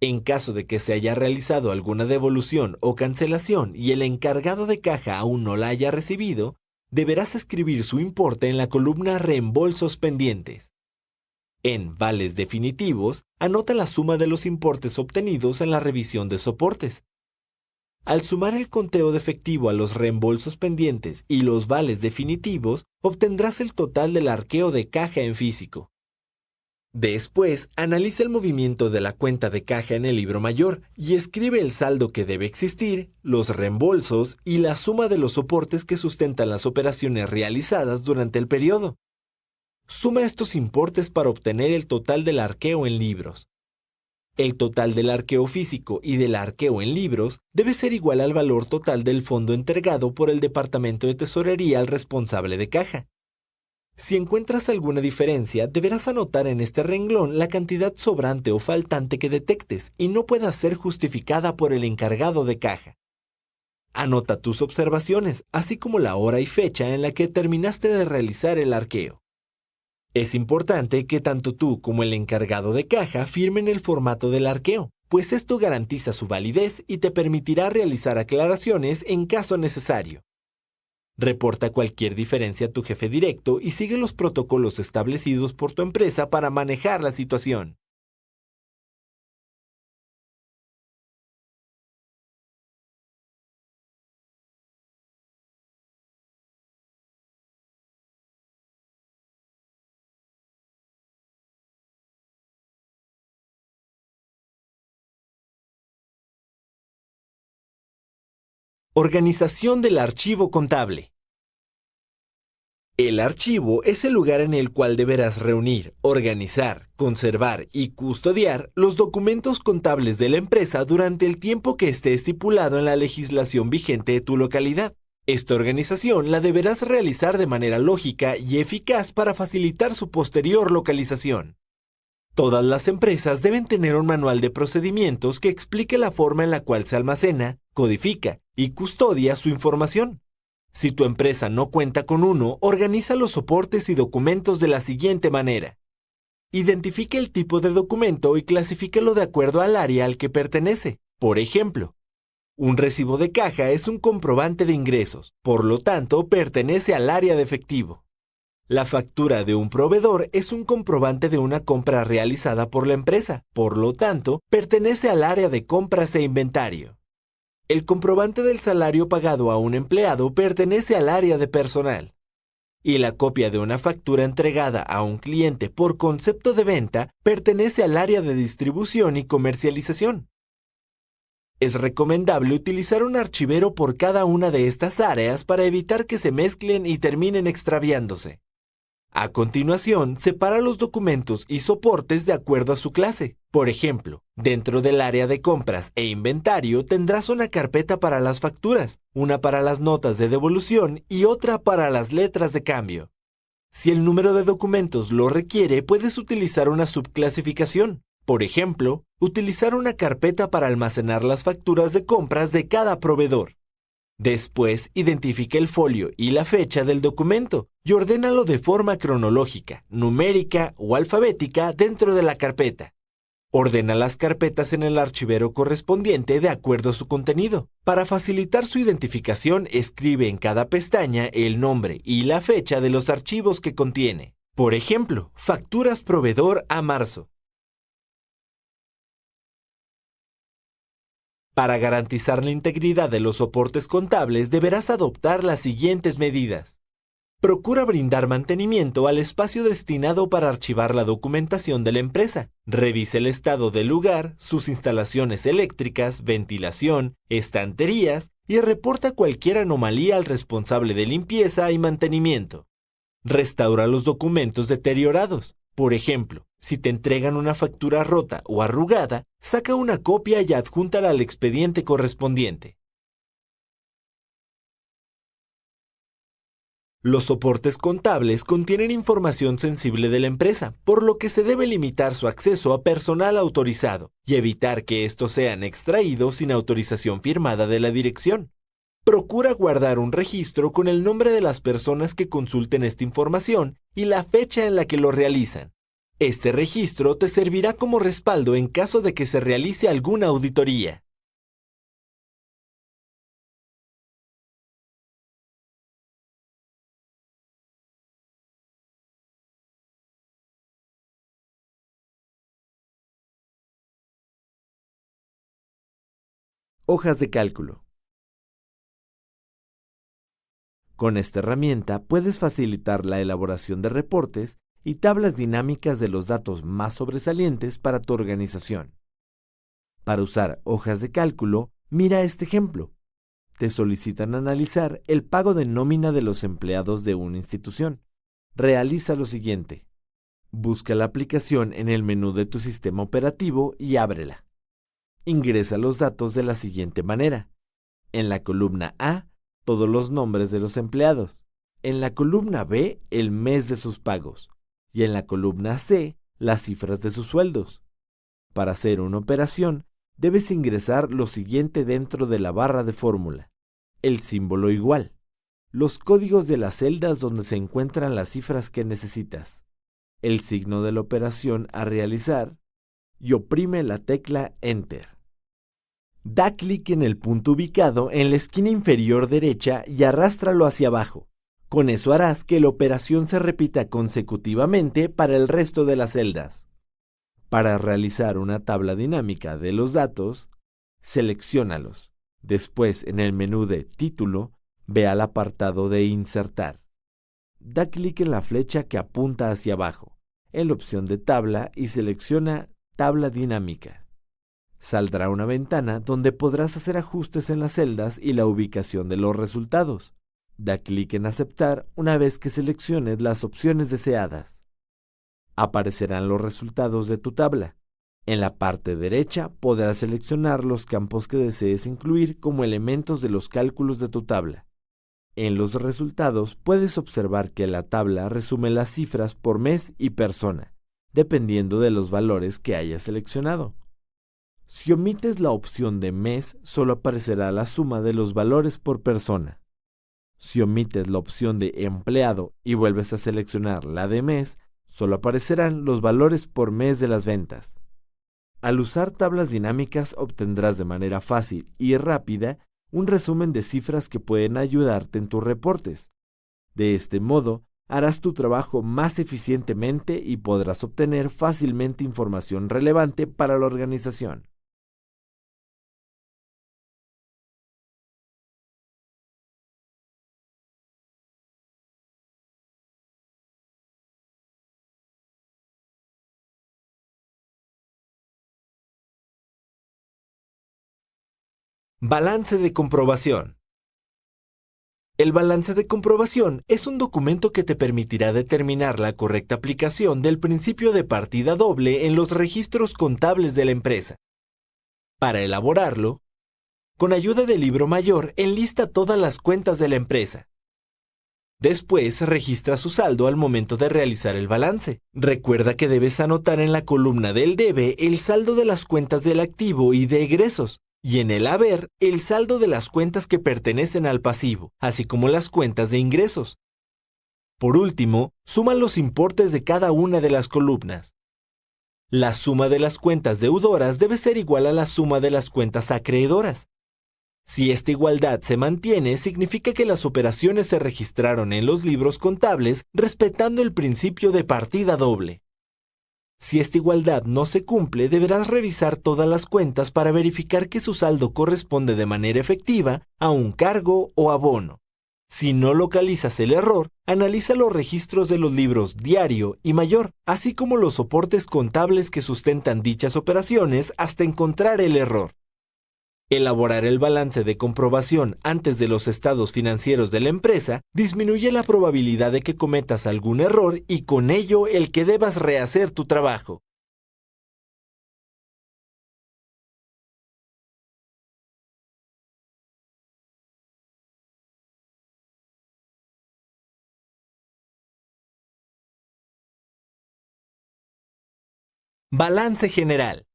En caso de que se haya realizado alguna devolución o cancelación y el encargado de caja aún no la haya recibido, deberás escribir su importe en la columna Reembolsos pendientes. En Vales definitivos, anota la suma de los importes obtenidos en la revisión de soportes. Al sumar el conteo de efectivo a los reembolsos pendientes y los vales definitivos, obtendrás el total del arqueo de caja en físico. Después, analiza el movimiento de la cuenta de caja en el libro mayor y escribe el saldo que debe existir, los reembolsos y la suma de los soportes que sustentan las operaciones realizadas durante el periodo. Suma estos importes para obtener el total del arqueo en libros. El total del arqueo físico y del arqueo en libros debe ser igual al valor total del fondo entregado por el Departamento de Tesorería al responsable de caja. Si encuentras alguna diferencia, deberás anotar en este renglón la cantidad sobrante o faltante que detectes y no pueda ser justificada por el encargado de caja. Anota tus observaciones, así como la hora y fecha en la que terminaste de realizar el arqueo. Es importante que tanto tú como el encargado de caja firmen el formato del arqueo, pues esto garantiza su validez y te permitirá realizar aclaraciones en caso necesario. Reporta cualquier diferencia a tu jefe directo y sigue los protocolos establecidos por tu empresa para manejar la situación. Organización del archivo contable. El archivo es el lugar en el cual deberás reunir, organizar, conservar y custodiar los documentos contables de la empresa durante el tiempo que esté estipulado en la legislación vigente de tu localidad. Esta organización la deberás realizar de manera lógica y eficaz para facilitar su posterior localización. Todas las empresas deben tener un manual de procedimientos que explique la forma en la cual se almacena, codifica y custodia su información. Si tu empresa no cuenta con uno, organiza los soportes y documentos de la siguiente manera. Identifique el tipo de documento y clasifíquelo de acuerdo al área al que pertenece. Por ejemplo, un recibo de caja es un comprobante de ingresos, por lo tanto, pertenece al área de efectivo. La factura de un proveedor es un comprobante de una compra realizada por la empresa, por lo tanto, pertenece al área de compras e inventario. El comprobante del salario pagado a un empleado pertenece al área de personal. Y la copia de una factura entregada a un cliente por concepto de venta pertenece al área de distribución y comercialización. Es recomendable utilizar un archivero por cada una de estas áreas para evitar que se mezclen y terminen extraviándose. A continuación, separa los documentos y soportes de acuerdo a su clase. Por ejemplo, dentro del área de compras e inventario tendrás una carpeta para las facturas, una para las notas de devolución y otra para las letras de cambio. Si el número de documentos lo requiere, puedes utilizar una subclasificación. Por ejemplo, utilizar una carpeta para almacenar las facturas de compras de cada proveedor. Después, identifica el folio y la fecha del documento y ordénalo de forma cronológica, numérica o alfabética dentro de la carpeta. Ordena las carpetas en el archivero correspondiente de acuerdo a su contenido. Para facilitar su identificación, escribe en cada pestaña el nombre y la fecha de los archivos que contiene. Por ejemplo, facturas proveedor a marzo. Para garantizar la integridad de los soportes contables, deberás adoptar las siguientes medidas. Procura brindar mantenimiento al espacio destinado para archivar la documentación de la empresa. Revise el estado del lugar, sus instalaciones eléctricas, ventilación, estanterías y reporta cualquier anomalía al responsable de limpieza y mantenimiento. Restaura los documentos deteriorados. Por ejemplo, si te entregan una factura rota o arrugada, saca una copia y adjúntala al expediente correspondiente. Los soportes contables contienen información sensible de la empresa, por lo que se debe limitar su acceso a personal autorizado y evitar que estos sean extraídos sin autorización firmada de la dirección. Procura guardar un registro con el nombre de las personas que consulten esta información y la fecha en la que lo realizan. Este registro te servirá como respaldo en caso de que se realice alguna auditoría. Hojas de cálculo. Con esta herramienta puedes facilitar la elaboración de reportes y tablas dinámicas de los datos más sobresalientes para tu organización. Para usar hojas de cálculo, mira este ejemplo. Te solicitan analizar el pago de nómina de los empleados de una institución. Realiza lo siguiente. Busca la aplicación en el menú de tu sistema operativo y ábrela. Ingresa los datos de la siguiente manera. En la columna A, todos los nombres de los empleados. En la columna B, el mes de sus pagos. Y en la columna C, las cifras de sus sueldos. Para hacer una operación, debes ingresar lo siguiente dentro de la barra de fórmula. El símbolo igual. Los códigos de las celdas donde se encuentran las cifras que necesitas. El signo de la operación a realizar. Y oprime la tecla Enter. Da clic en el punto ubicado en la esquina inferior derecha y arrástralo hacia abajo. Con eso harás que la operación se repita consecutivamente para el resto de las celdas. Para realizar una tabla dinámica de los datos, selecciónalos. Después, en el menú de Título, ve al apartado de Insertar. Da clic en la flecha que apunta hacia abajo, en la opción de Tabla y selecciona Tabla dinámica. Saldrá una ventana donde podrás hacer ajustes en las celdas y la ubicación de los resultados. Da clic en Aceptar una vez que selecciones las opciones deseadas. Aparecerán los resultados de tu tabla. En la parte derecha podrás seleccionar los campos que desees incluir como elementos de los cálculos de tu tabla. En los resultados puedes observar que la tabla resume las cifras por mes y persona, dependiendo de los valores que hayas seleccionado. Si omites la opción de mes, solo aparecerá la suma de los valores por persona. Si omites la opción de empleado y vuelves a seleccionar la de mes, solo aparecerán los valores por mes de las ventas. Al usar tablas dinámicas obtendrás de manera fácil y rápida un resumen de cifras que pueden ayudarte en tus reportes. De este modo, harás tu trabajo más eficientemente y podrás obtener fácilmente información relevante para la organización. Balance de comprobación. El balance de comprobación es un documento que te permitirá determinar la correcta aplicación del principio de partida doble en los registros contables de la empresa. Para elaborarlo, con ayuda del libro mayor, enlista todas las cuentas de la empresa. Después, registra su saldo al momento de realizar el balance. Recuerda que debes anotar en la columna del debe el saldo de las cuentas del activo y de egresos, y en el haber el saldo de las cuentas que pertenecen al pasivo, así como las cuentas de ingresos. Por último, suma los importes de cada una de las columnas. La suma de las cuentas deudoras debe ser igual a la suma de las cuentas acreedoras. Si esta igualdad se mantiene, significa que las operaciones se registraron en los libros contables respetando el principio de partida doble. Si esta igualdad no se cumple, deberás revisar todas las cuentas para verificar que su saldo corresponde de manera efectiva a un cargo o abono. Si no localizas el error, analiza los registros de los libros diario y mayor, así como los soportes contables que sustentan dichas operaciones hasta encontrar el error. Elaborar el balance de comprobación antes de los estados financieros de la empresa disminuye la probabilidad de que cometas algún error y con ello el que debas rehacer tu trabajo. Balance general.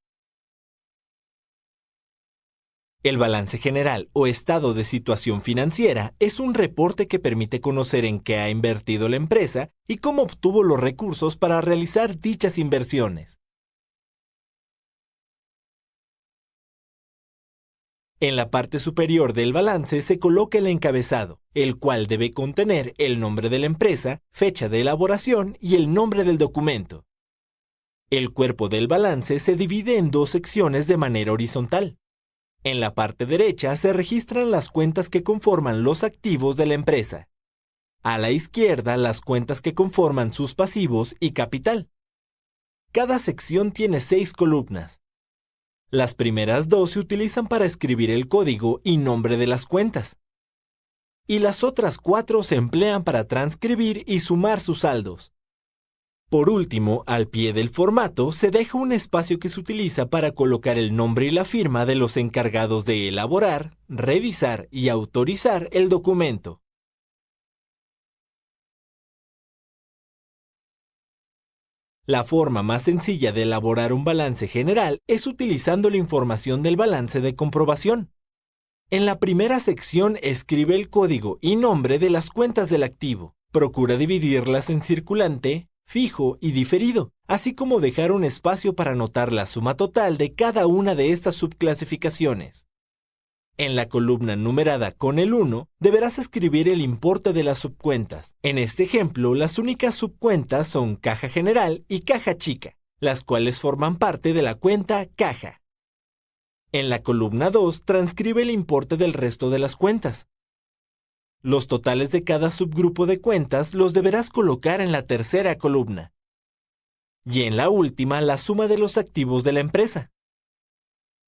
El balance general o estado de situación financiera es un reporte que permite conocer en qué ha invertido la empresa y cómo obtuvo los recursos para realizar dichas inversiones. En la parte superior del balance se coloca el encabezado, el cual debe contener el nombre de la empresa, fecha de elaboración y el nombre del documento. El cuerpo del balance se divide en dos secciones de manera horizontal. En la parte derecha se registran las cuentas que conforman los activos de la empresa. A la izquierda, las cuentas que conforman sus pasivos y capital. Cada sección tiene 6 columnas. Las primeras 2 se utilizan para escribir el código y nombre de las cuentas. Y las otras 4 se emplean para transcribir y sumar sus saldos. Por último, al pie del formato se deja un espacio que se utiliza para colocar el nombre y la firma de los encargados de elaborar, revisar y autorizar el documento. La forma más sencilla de elaborar un balance general es utilizando la información del balance de comprobación. En la primera sección escribe el código y nombre de las cuentas del activo. Procura dividirlas en circulante, fijo y diferido, así como dejar un espacio para anotar la suma total de cada una de estas subclasificaciones. En la columna numerada con el 1, deberás escribir el importe de las subcuentas. En este ejemplo, las únicas subcuentas son caja general y caja chica, las cuales forman parte de la cuenta caja. En la columna 2, transcribe el importe del resto de las cuentas. Los totales de cada subgrupo de cuentas los deberás colocar en la tercera columna. Y en la última, la suma de los activos de la empresa.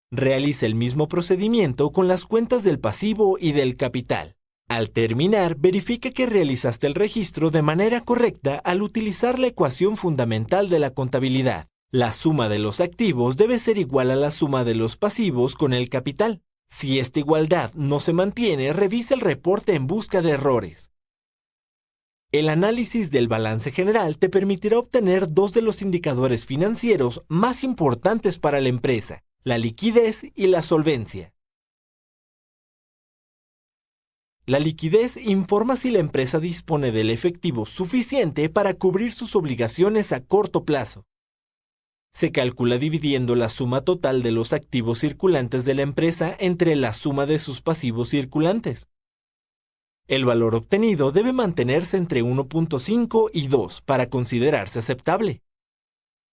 Realiza el mismo procedimiento con las cuentas del pasivo y del capital. Al terminar, verifica que realizaste el registro de manera correcta al utilizar la ecuación fundamental de la contabilidad. La suma de los activos debe ser igual a la suma de los pasivos con el capital. Si esta igualdad no se mantiene, revisa el reporte en busca de errores. El análisis del balance general te permitirá obtener 2 de los indicadores financieros más importantes para la empresa: la liquidez y la solvencia. La liquidez informa si la empresa dispone del efectivo suficiente para cubrir sus obligaciones a corto plazo. Se calcula dividiendo la suma total de los activos circulantes de la empresa entre la suma de sus pasivos circulantes. El valor obtenido debe mantenerse entre 1.5 y 2 para considerarse aceptable.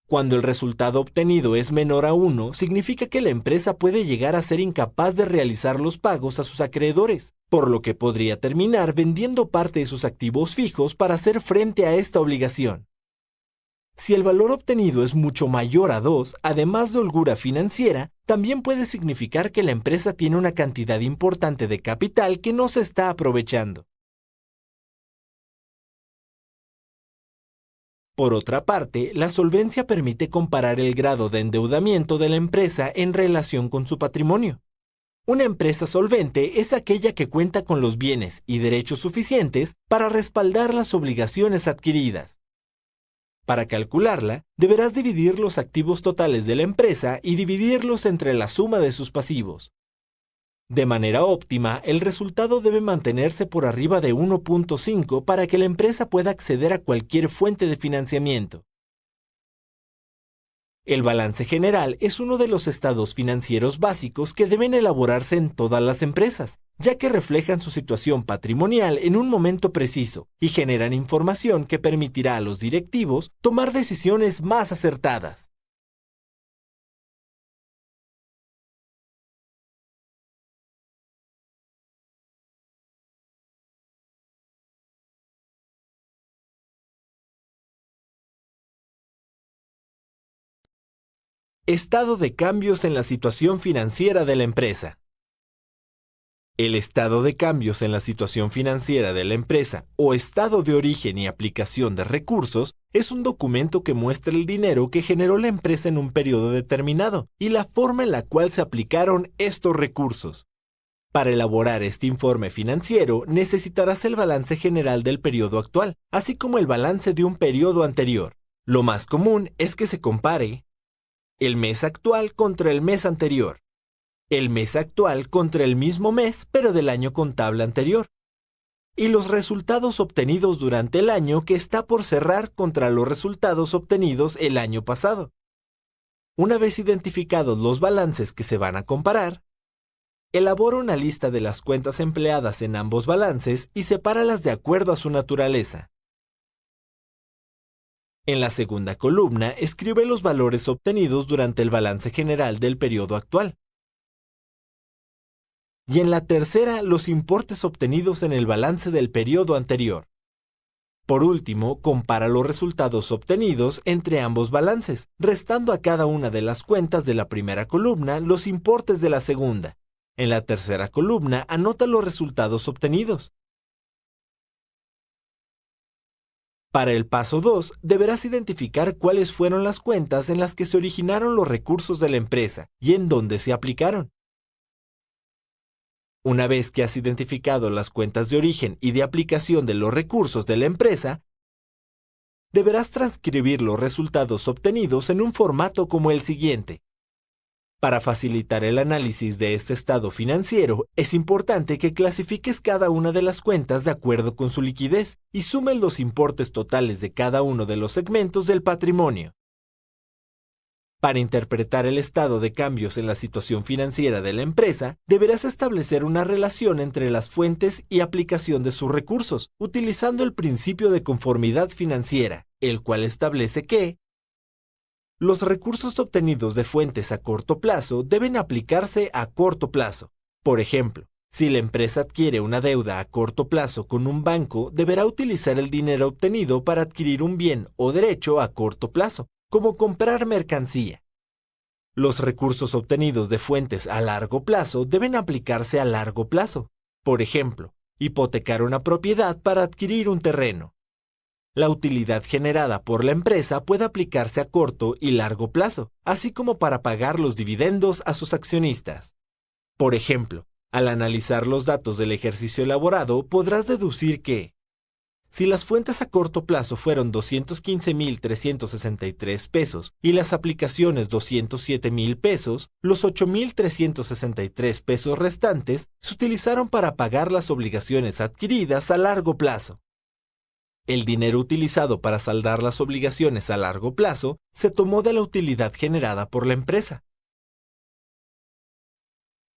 Cuando el resultado obtenido es menor a 1, significa que la empresa puede llegar a ser incapaz de realizar los pagos a sus acreedores, por lo que podría terminar vendiendo parte de sus activos fijos para hacer frente a esta obligación. Si el valor obtenido es mucho mayor a 2, además de holgura financiera, también puede significar que la empresa tiene una cantidad importante de capital que no se está aprovechando. Por otra parte, la solvencia permite comparar el grado de endeudamiento de la empresa en relación con su patrimonio. Una empresa solvente es aquella que cuenta con los bienes y derechos suficientes para respaldar las obligaciones adquiridas. Para calcularla, deberás dividir los activos totales de la empresa y dividirlos entre la suma de sus pasivos. De manera óptima, el resultado debe mantenerse por arriba de 1.5 para que la empresa pueda acceder a cualquier fuente de financiamiento. El balance general es uno de los estados financieros básicos que deben elaborarse en todas las empresas, ya que reflejan su situación patrimonial en un momento preciso y generan información que permitirá a los directivos tomar decisiones más acertadas. Estado de cambios en la situación financiera de la empresa. El estado de cambios en la situación financiera de la empresa o estado de origen y aplicación de recursos es un documento que muestra el dinero que generó la empresa en un periodo determinado y la forma en la cual se aplicaron estos recursos. Para elaborar este informe financiero necesitarás el balance general del periodo actual, así como el balance de un periodo anterior. Lo más común es que se compare el mes actual contra el mes anterior, el mes actual contra el mismo mes pero del año contable anterior, y los resultados obtenidos durante el año que está por cerrar contra los resultados obtenidos el año pasado. Una vez identificados los balances que se van a comparar, elabora una lista de las cuentas empleadas en ambos balances y sepáralas de acuerdo a su naturaleza. En la segunda columna, escribe los valores obtenidos durante el balance general del periodo actual. Y en la tercera, los importes obtenidos en el balance del periodo anterior. Por último, compara los resultados obtenidos entre ambos balances, restando a cada una de las cuentas de la primera columna los importes de la segunda. En la tercera columna, anota los resultados obtenidos. Para el paso 2, deberás identificar cuáles fueron las cuentas en las que se originaron los recursos de la empresa y en dónde se aplicaron. Una vez que has identificado las cuentas de origen y de aplicación de los recursos de la empresa, deberás transcribir los resultados obtenidos en un formato como el siguiente. Para facilitar el análisis de este estado financiero, es importante que clasifiques cada una de las cuentas de acuerdo con su liquidez y sumes los importes totales de cada uno de los segmentos del patrimonio. Para interpretar el estado de cambios en la situación financiera de la empresa, deberás establecer una relación entre las fuentes y aplicación de sus recursos, utilizando el principio de conformidad financiera, el cual establece que los recursos obtenidos de fuentes a corto plazo deben aplicarse a corto plazo. Por ejemplo, si la empresa adquiere una deuda a corto plazo con un banco, deberá utilizar el dinero obtenido para adquirir un bien o derecho a corto plazo, como comprar mercancía. Los recursos obtenidos de fuentes a largo plazo deben aplicarse a largo plazo. Por ejemplo, hipotecar una propiedad para adquirir un terreno. La utilidad generada por la empresa puede aplicarse a corto y largo plazo, así como para pagar los dividendos a sus accionistas. Por ejemplo, al analizar los datos del ejercicio elaborado, podrás deducir que, si las fuentes a corto plazo fueron 215,363 pesos y las aplicaciones 207,000 pesos, los 8,363 pesos restantes se utilizaron para pagar las obligaciones adquiridas a largo plazo. El dinero utilizado para saldar las obligaciones a largo plazo se tomó de la utilidad generada por la empresa.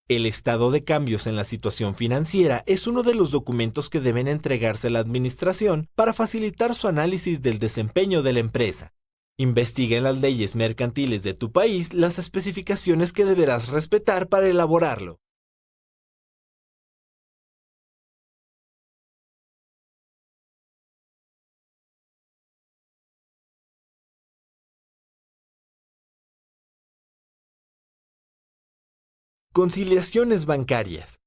El estado de cambios en la situación financiera es uno de los documentos que deben entregarse a la administración para facilitar su análisis del desempeño de la empresa. Investiga en las leyes mercantiles de tu país las especificaciones que deberás respetar para elaborarlo. Conciliaciones bancarias.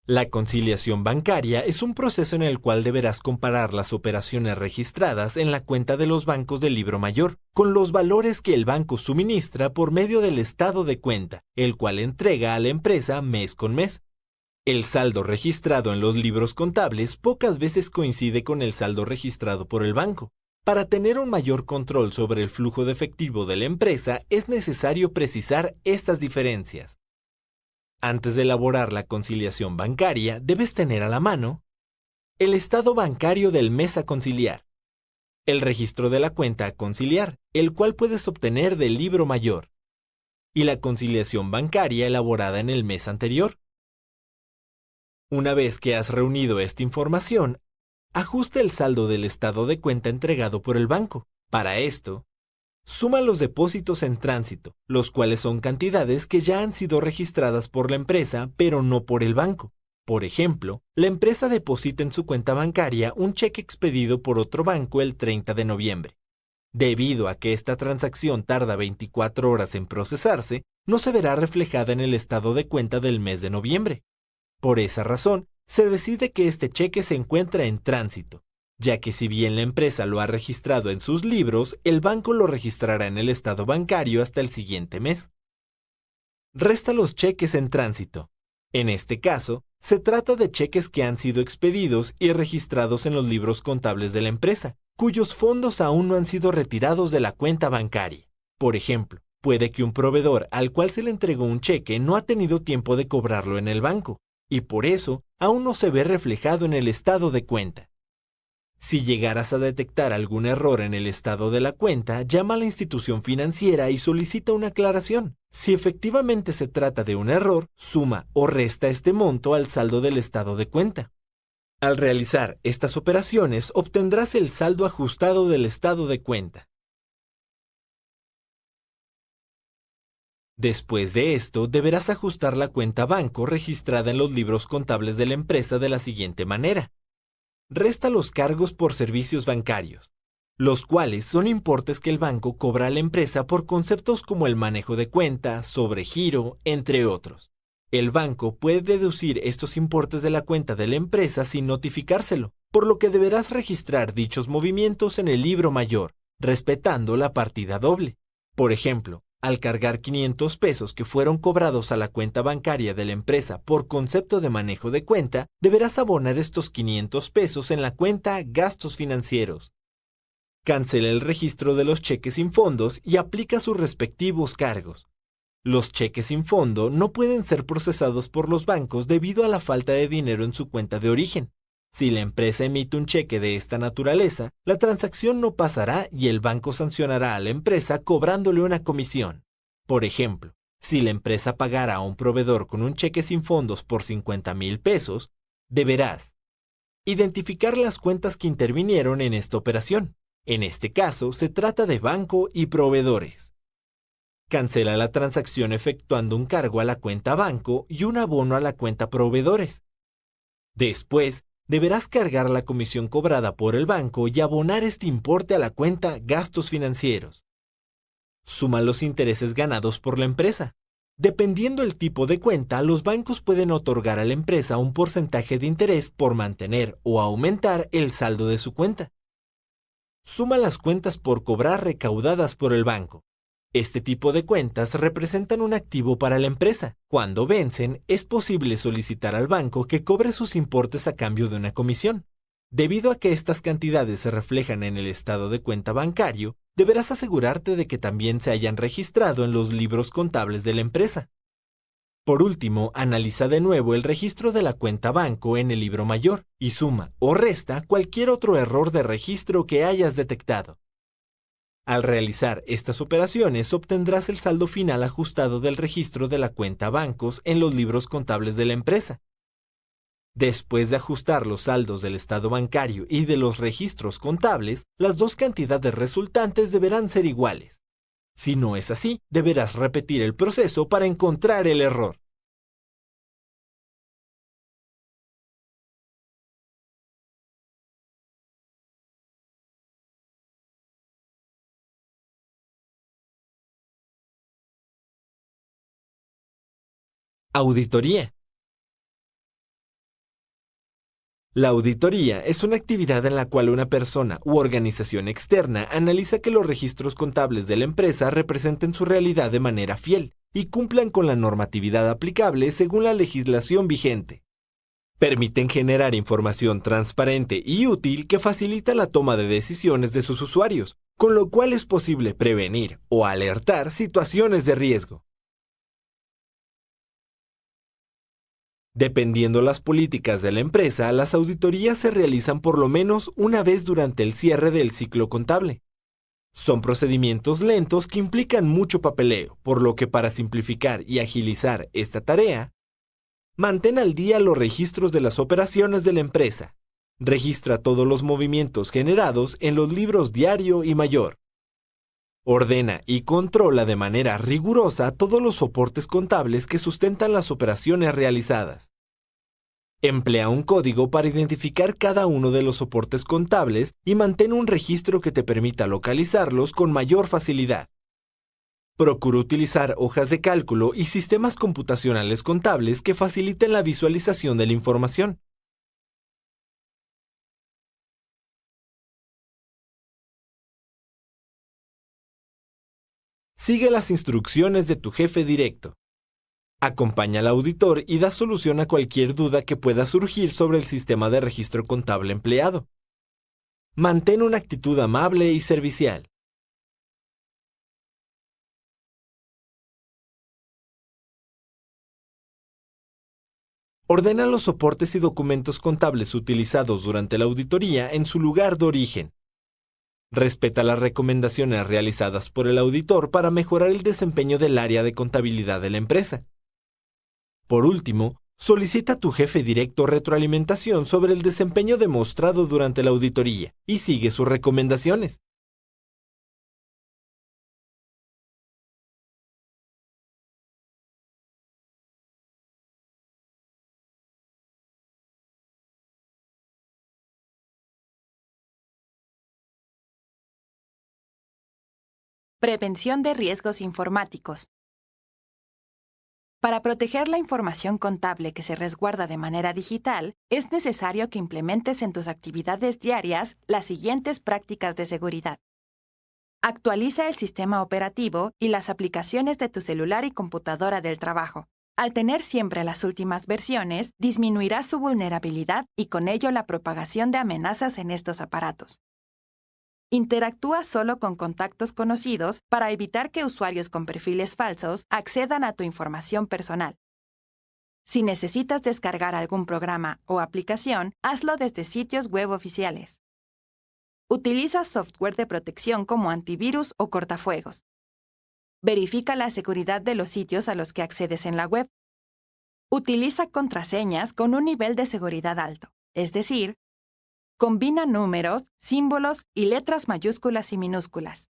La conciliación bancaria es un proceso en el cual deberás comparar las operaciones registradas en la cuenta de los bancos del libro mayor con los valores que el banco suministra por medio del estado de cuenta, el cual entrega a la empresa mes con mes. El saldo registrado en los libros contables pocas veces coincide con el saldo registrado por el banco. Para tener un mayor control sobre el flujo de efectivo de la empresa, es necesario precisar estas diferencias. Antes de elaborar la conciliación bancaria, debes tener a la mano el estado bancario del mes a conciliar, el registro de la cuenta a conciliar, el cual puedes obtener del libro mayor, y la conciliación bancaria elaborada en el mes anterior. Una vez que has reunido esta información, ajusta el saldo del estado de cuenta entregado por el banco. Para esto, suma los depósitos en tránsito, los cuales son cantidades que ya han sido registradas por la empresa, pero no por el banco. Por ejemplo, la empresa deposita en su cuenta bancaria un cheque expedido por otro banco el 30 de noviembre. Debido a que esta transacción tarda 24 horas en procesarse, no se verá reflejada en el estado de cuenta del mes de noviembre. Por esa razón, se decide que este cheque se encuentra en tránsito, ya que si bien la empresa lo ha registrado en sus libros, el banco lo registrará en el estado bancario hasta el siguiente mes. Resta los cheques en tránsito. En este caso, se trata de cheques que han sido expedidos y registrados en los libros contables de la empresa, cuyos fondos aún no han sido retirados de la cuenta bancaria. Por ejemplo, puede que un proveedor al cual se le entregó un cheque no ha tenido tiempo de cobrarlo en el banco, y por eso aún no se ve reflejado en el estado de cuenta. Si llegaras a detectar algún error en el estado de la cuenta, llama a la institución financiera y solicita una aclaración. Si efectivamente se trata de un error, suma o resta este monto al saldo del estado de cuenta. Al realizar estas operaciones, obtendrás el saldo ajustado del estado de cuenta. Después de esto, deberás ajustar la cuenta banco registrada en los libros contables de la empresa de la siguiente manera. Resta los cargos por servicios bancarios, los cuales son importes que el banco cobra a la empresa por conceptos como el manejo de cuenta, sobregiro, entre otros. El banco puede deducir estos importes de la cuenta de la empresa sin notificárselo, por lo que deberás registrar dichos movimientos en el libro mayor, respetando la partida doble. Por ejemplo, al cargar 500 pesos que fueron cobrados a la cuenta bancaria de la empresa por concepto de manejo de cuenta, deberás abonar estos 500 pesos en la cuenta gastos financieros. Cancela el registro de los cheques sin fondos y aplica sus respectivos cargos. Los cheques sin fondo no pueden ser procesados por los bancos debido a la falta de dinero en su cuenta de origen. Si la empresa emite un cheque de esta naturaleza, la transacción no pasará y el banco sancionará a la empresa cobrándole una comisión. Por ejemplo, si la empresa pagara a un proveedor con un cheque sin fondos por 50,000 pesos, deberás identificar las cuentas que intervinieron en esta operación. En este caso, se trata de banco y proveedores. Cancela la transacción efectuando un cargo a la cuenta banco y un abono a la cuenta proveedores. Después, deberás cargar la comisión cobrada por el banco y abonar este importe a la cuenta gastos financieros. Suma los intereses ganados por la empresa. Dependiendo el tipo de cuenta, los bancos pueden otorgar a la empresa un porcentaje de interés por mantener o aumentar el saldo de su cuenta. Suma las cuentas por cobrar recaudadas por el banco. Este tipo de cuentas representan un activo para la empresa. Cuando vencen, es posible solicitar al banco que cobre sus importes a cambio de una comisión. Debido a que estas cantidades se reflejan en el estado de cuenta bancario, deberás asegurarte de que también se hayan registrado en los libros contables de la empresa. Por último, analiza de nuevo el registro de la cuenta banco en el libro mayor y suma o resta cualquier otro error de registro que hayas detectado. Al realizar estas operaciones obtendrás el saldo final ajustado del registro de la cuenta bancos en los libros contables de la empresa. Después de ajustar los saldos del estado bancario y de los registros contables, las dos cantidades resultantes deberán ser iguales. Si no es así, deberás repetir el proceso para encontrar el error. Auditoría. La auditoría es una actividad en la cual una persona u organización externa analiza que los registros contables de la empresa representen su realidad de manera fiel y cumplan con la normatividad aplicable según la legislación vigente. Permiten generar información transparente y útil que facilita la toma de decisiones de sus usuarios, con lo cual es posible prevenir o alertar situaciones de riesgo. Dependiendo las políticas de la empresa, las auditorías se realizan por lo menos una vez durante el cierre del ciclo contable. Son procedimientos lentos que implican mucho papeleo, por lo que para simplificar y agilizar esta tarea, mantén al día los registros de las operaciones de la empresa. Registra todos los movimientos generados en los libros diario y mayor. Ordena y controla de manera rigurosa todos los soportes contables que sustentan las operaciones realizadas. Emplea un código para identificar cada uno de los soportes contables y mantén un registro que te permita localizarlos con mayor facilidad. Procura utilizar hojas de cálculo y sistemas computacionales contables que faciliten la visualización de la información. Sigue las instrucciones de tu jefe directo. Acompaña al auditor y da solución a cualquier duda que pueda surgir sobre el sistema de registro contable empleado. Mantén una actitud amable y servicial. Ordena los soportes y documentos contables utilizados durante la auditoría en su lugar de origen. Respeta las recomendaciones realizadas por el auditor para mejorar el desempeño del área de contabilidad de la empresa. Por último, solicita a tu jefe directo retroalimentación sobre el desempeño demostrado durante la auditoría y sigue sus recomendaciones. Prevención de riesgos informáticos. Para proteger la información contable que se resguarda de manera digital, es necesario que implementes en tus actividades diarias las siguientes prácticas de seguridad. Actualiza el sistema operativo y las aplicaciones de tu celular y computadora del trabajo. Al tener siempre las últimas versiones, disminuirá su vulnerabilidad y con ello la propagación de amenazas en estos aparatos. Interactúa solo con contactos conocidos para evitar que usuarios con perfiles falsos accedan a tu información personal. Si necesitas descargar algún programa o aplicación, hazlo desde sitios web oficiales. Utiliza software de protección como antivirus o cortafuegos. Verifica la seguridad de los sitios a los que accedes en la web. Utiliza contraseñas con un nivel de seguridad alto, es decir, combina números, símbolos y letras mayúsculas y minúsculas.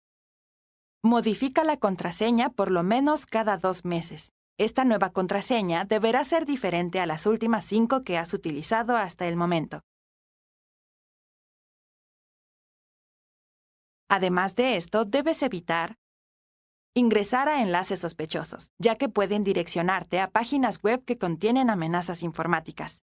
Modifica la contraseña por lo menos cada 2 meses. Esta nueva contraseña deberá ser diferente a las últimas 5 que has utilizado hasta el momento. Además de esto, debes evitar ingresar a enlaces sospechosos, ya que pueden direccionarte a páginas web que contienen amenazas informáticas.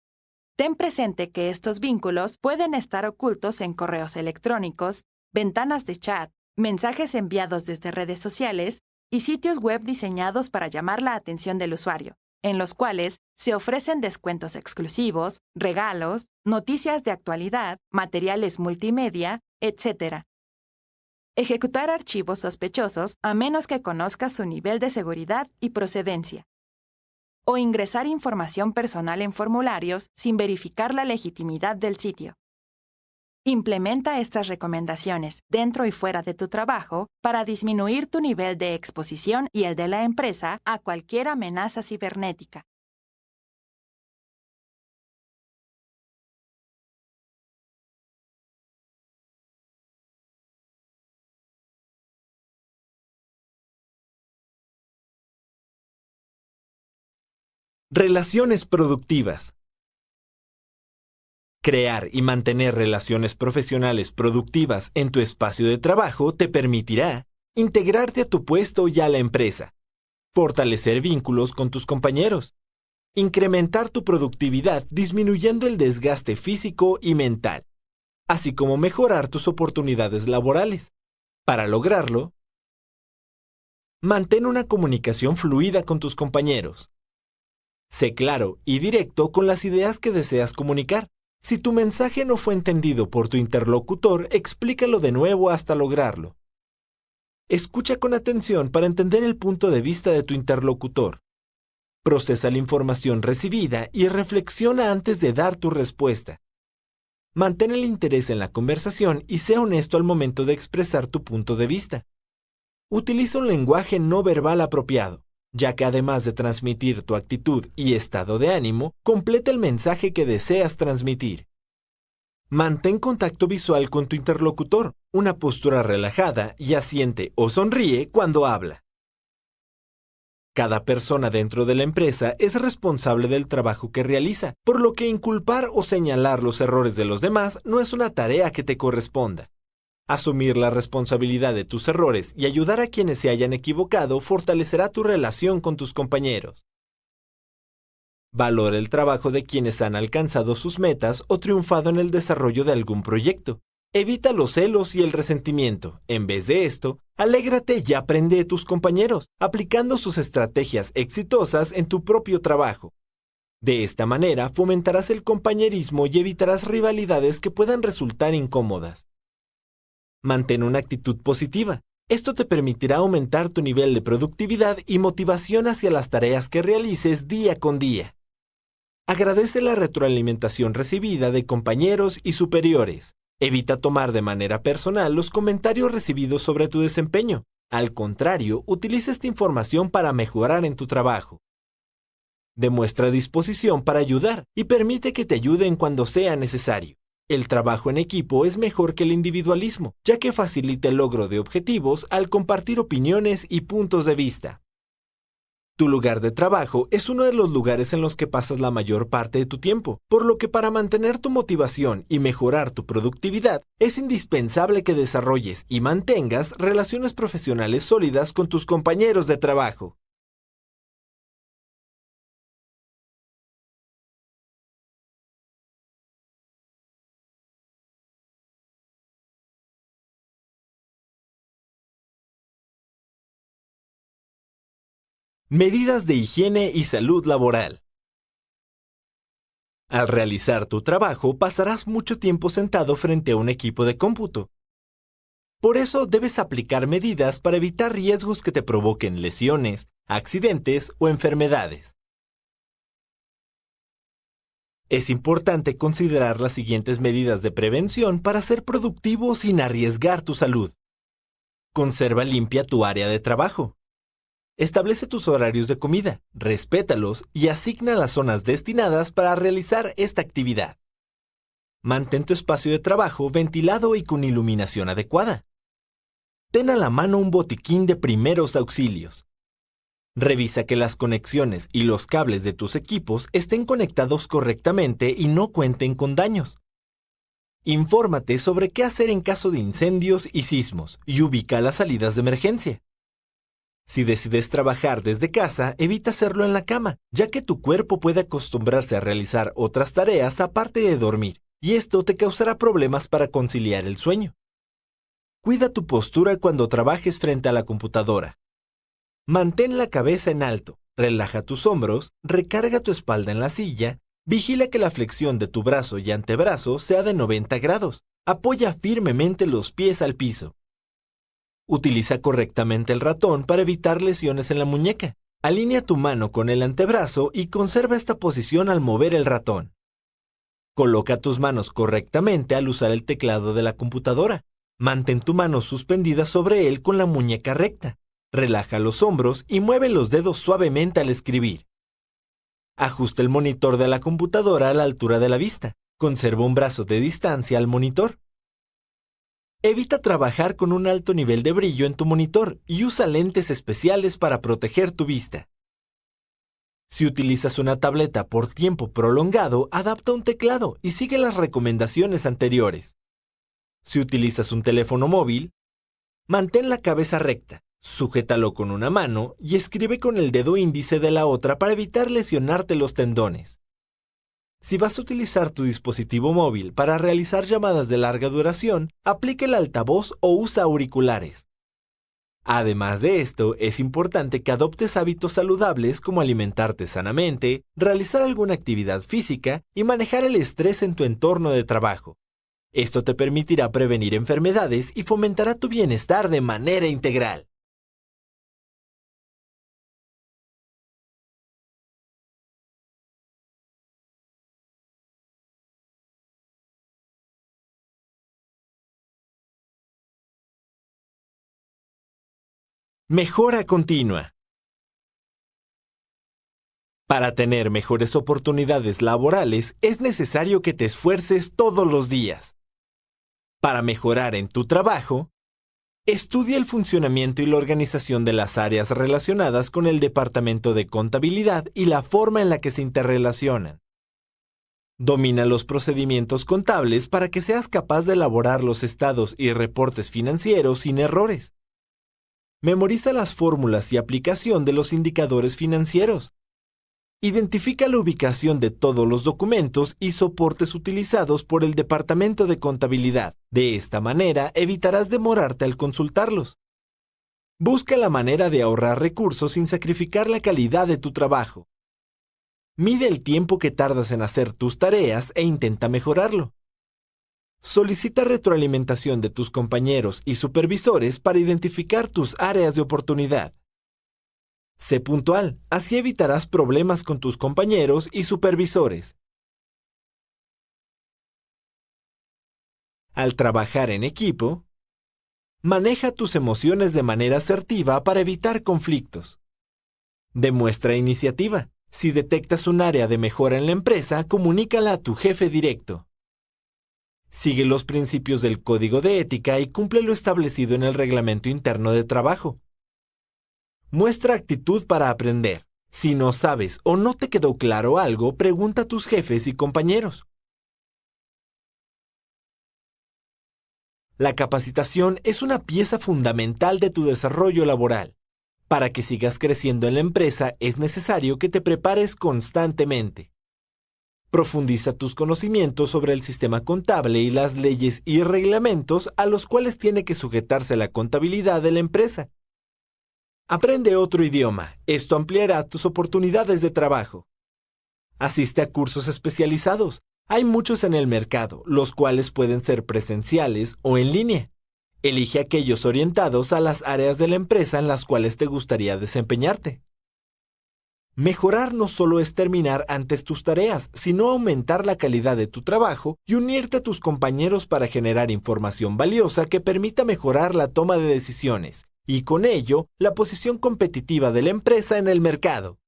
Ten presente que estos vínculos pueden estar ocultos en correos electrónicos, ventanas de chat, mensajes enviados desde redes sociales y sitios web diseñados para llamar la atención del usuario, en los cuales se ofrecen descuentos exclusivos, regalos, noticias de actualidad, materiales multimedia, etc. Ejecutar archivos sospechosos a menos que conozcas su nivel de seguridad y procedencia. O ingresar información personal en formularios sin verificar la legitimidad del sitio. Implementa estas recomendaciones dentro y fuera de tu trabajo para disminuir tu nivel de exposición y el de la empresa a cualquier amenaza cibernética. Relaciones productivas. Crear y mantener relaciones profesionales productivas en tu espacio de trabajo te permitirá integrarte a tu puesto y a la empresa, fortalecer vínculos con tus compañeros, incrementar tu productividad disminuyendo el desgaste físico y mental, así como mejorar tus oportunidades laborales. Para lograrlo, mantén una comunicación fluida con tus compañeros. Sé claro y directo con las ideas que deseas comunicar. Si tu mensaje no fue entendido por tu interlocutor, explícalo de nuevo hasta lograrlo. Escucha con atención para entender el punto de vista de tu interlocutor. Procesa la información recibida y reflexiona antes de dar tu respuesta. Mantén el interés en la conversación y sé honesto al momento de expresar tu punto de vista. Utiliza un lenguaje no verbal apropiado, ya que además de transmitir tu actitud y estado de ánimo, completa el mensaje que deseas transmitir. Mantén contacto visual con tu interlocutor, una postura relajada y asiente o sonríe cuando habla. Cada persona dentro de la empresa es responsable del trabajo que realiza, por lo que inculpar o señalar los errores de los demás no es una tarea que te corresponda. Asumir la responsabilidad de tus errores y ayudar a quienes se hayan equivocado fortalecerá tu relación con tus compañeros. Valora el trabajo de quienes han alcanzado sus metas o triunfado en el desarrollo de algún proyecto. Evita los celos y el resentimiento. En vez de esto, alégrate y aprende de tus compañeros, aplicando sus estrategias exitosas en tu propio trabajo. De esta manera, fomentarás el compañerismo y evitarás rivalidades que puedan resultar incómodas. Mantén una actitud positiva. Esto te permitirá aumentar tu nivel de productividad y motivación hacia las tareas que realices día con día. Agradece la retroalimentación recibida de compañeros y superiores. Evita tomar de manera personal los comentarios recibidos sobre tu desempeño. Al contrario, utiliza esta información para mejorar en tu trabajo. Demuestra disposición para ayudar y permite que te ayuden cuando sea necesario. El trabajo en equipo es mejor que el individualismo, ya que facilita el logro de objetivos al compartir opiniones y puntos de vista. Tu lugar de trabajo es uno de los lugares en los que pasas la mayor parte de tu tiempo, por lo que para mantener tu motivación y mejorar tu productividad, es indispensable que desarrolles y mantengas relaciones profesionales sólidas con tus compañeros de trabajo. Medidas de higiene y salud laboral. Al realizar tu trabajo, pasarás mucho tiempo sentado frente a un equipo de cómputo. Por eso debes aplicar medidas para evitar riesgos que te provoquen lesiones, accidentes o enfermedades. Es importante considerar las siguientes medidas de prevención para ser productivo sin arriesgar tu salud. Conserva limpia tu área de trabajo. Establece tus horarios de comida, respétalos y asigna las zonas destinadas para realizar esta actividad. Mantén tu espacio de trabajo ventilado y con iluminación adecuada. Ten a la mano un botiquín de primeros auxilios. Revisa que las conexiones y los cables de tus equipos estén conectados correctamente y no cuenten con daños. Infórmate sobre qué hacer en caso de incendios y sismos y ubica las salidas de emergencia. Si decides trabajar desde casa, evita hacerlo en la cama, ya que tu cuerpo puede acostumbrarse a realizar otras tareas aparte de dormir, y esto te causará problemas para conciliar el sueño. Cuida tu postura cuando trabajes frente a la computadora. Mantén la cabeza en alto, relaja tus hombros, recarga tu espalda en la silla, vigila que la flexión de tu brazo y antebrazo sea de 90 grados, apoya firmemente los pies al piso. Utiliza correctamente el ratón para evitar lesiones en la muñeca. Alinea tu mano con el antebrazo y conserva esta posición al mover el ratón. Coloca tus manos correctamente al usar el teclado de la computadora. Mantén tu mano suspendida sobre él con la muñeca recta. Relaja los hombros y mueve los dedos suavemente al escribir. Ajusta el monitor de la computadora a la altura de la vista. Conserva un brazo de distancia al monitor. Evita trabajar con un alto nivel de brillo en tu monitor y usa lentes especiales para proteger tu vista. Si utilizas una tableta por tiempo prolongado, adapta un teclado y sigue las recomendaciones anteriores. Si utilizas un teléfono móvil, mantén la cabeza recta, sujétalo con una mano y escribe con el dedo índice de la otra para evitar lesionarte los tendones. Si vas a utilizar tu dispositivo móvil para realizar llamadas de larga duración, aplica el altavoz o usa auriculares. Además de esto, es importante que adoptes hábitos saludables como alimentarte sanamente, realizar alguna actividad física y manejar el estrés en tu entorno de trabajo. Esto te permitirá prevenir enfermedades y fomentará tu bienestar de manera integral. Mejora continua. Para tener mejores oportunidades laborales, es necesario que te esfuerces todos los días. Para mejorar en tu trabajo, estudia el funcionamiento y la organización de las áreas relacionadas con el departamento de contabilidad y la forma en la que se interrelacionan. Domina los procedimientos contables para que seas capaz de elaborar los estados y reportes financieros sin errores. Memoriza las fórmulas y aplicación de los indicadores financieros. Identifica la ubicación de todos los documentos y soportes utilizados por el departamento de contabilidad. De esta manera, evitarás demorarte al consultarlos. Busca la manera de ahorrar recursos sin sacrificar la calidad de tu trabajo. Mide el tiempo que tardas en hacer tus tareas e intenta mejorarlo. Solicita retroalimentación de tus compañeros y supervisores para identificar tus áreas de oportunidad. Sé puntual, así evitarás problemas con tus compañeros y supervisores. Al trabajar en equipo, maneja tus emociones de manera asertiva para evitar conflictos. Demuestra iniciativa. Si detectas un área de mejora en la empresa, comunícala a tu jefe directo. Sigue los principios del código de ética y cumple lo establecido en el reglamento interno de trabajo. Muestra actitud para aprender. Si no sabes o no te quedó claro algo, pregunta a tus jefes y compañeros. La capacitación es una pieza fundamental de tu desarrollo laboral. Para que sigas creciendo en la empresa, es necesario que te prepares constantemente. Profundiza tus conocimientos sobre el sistema contable y las leyes y reglamentos a los cuales tiene que sujetarse la contabilidad de la empresa. Aprende otro idioma. Esto ampliará tus oportunidades de trabajo. Asiste a cursos especializados. Hay muchos en el mercado, los cuales pueden ser presenciales o en línea. Elige aquellos orientados a las áreas de la empresa en las cuales te gustaría desempeñarte. Mejorar no solo es terminar antes tus tareas, sino aumentar la calidad de tu trabajo y unirte a tus compañeros para generar información valiosa que permita mejorar la toma de decisiones y con ello la posición competitiva de la empresa en el mercado.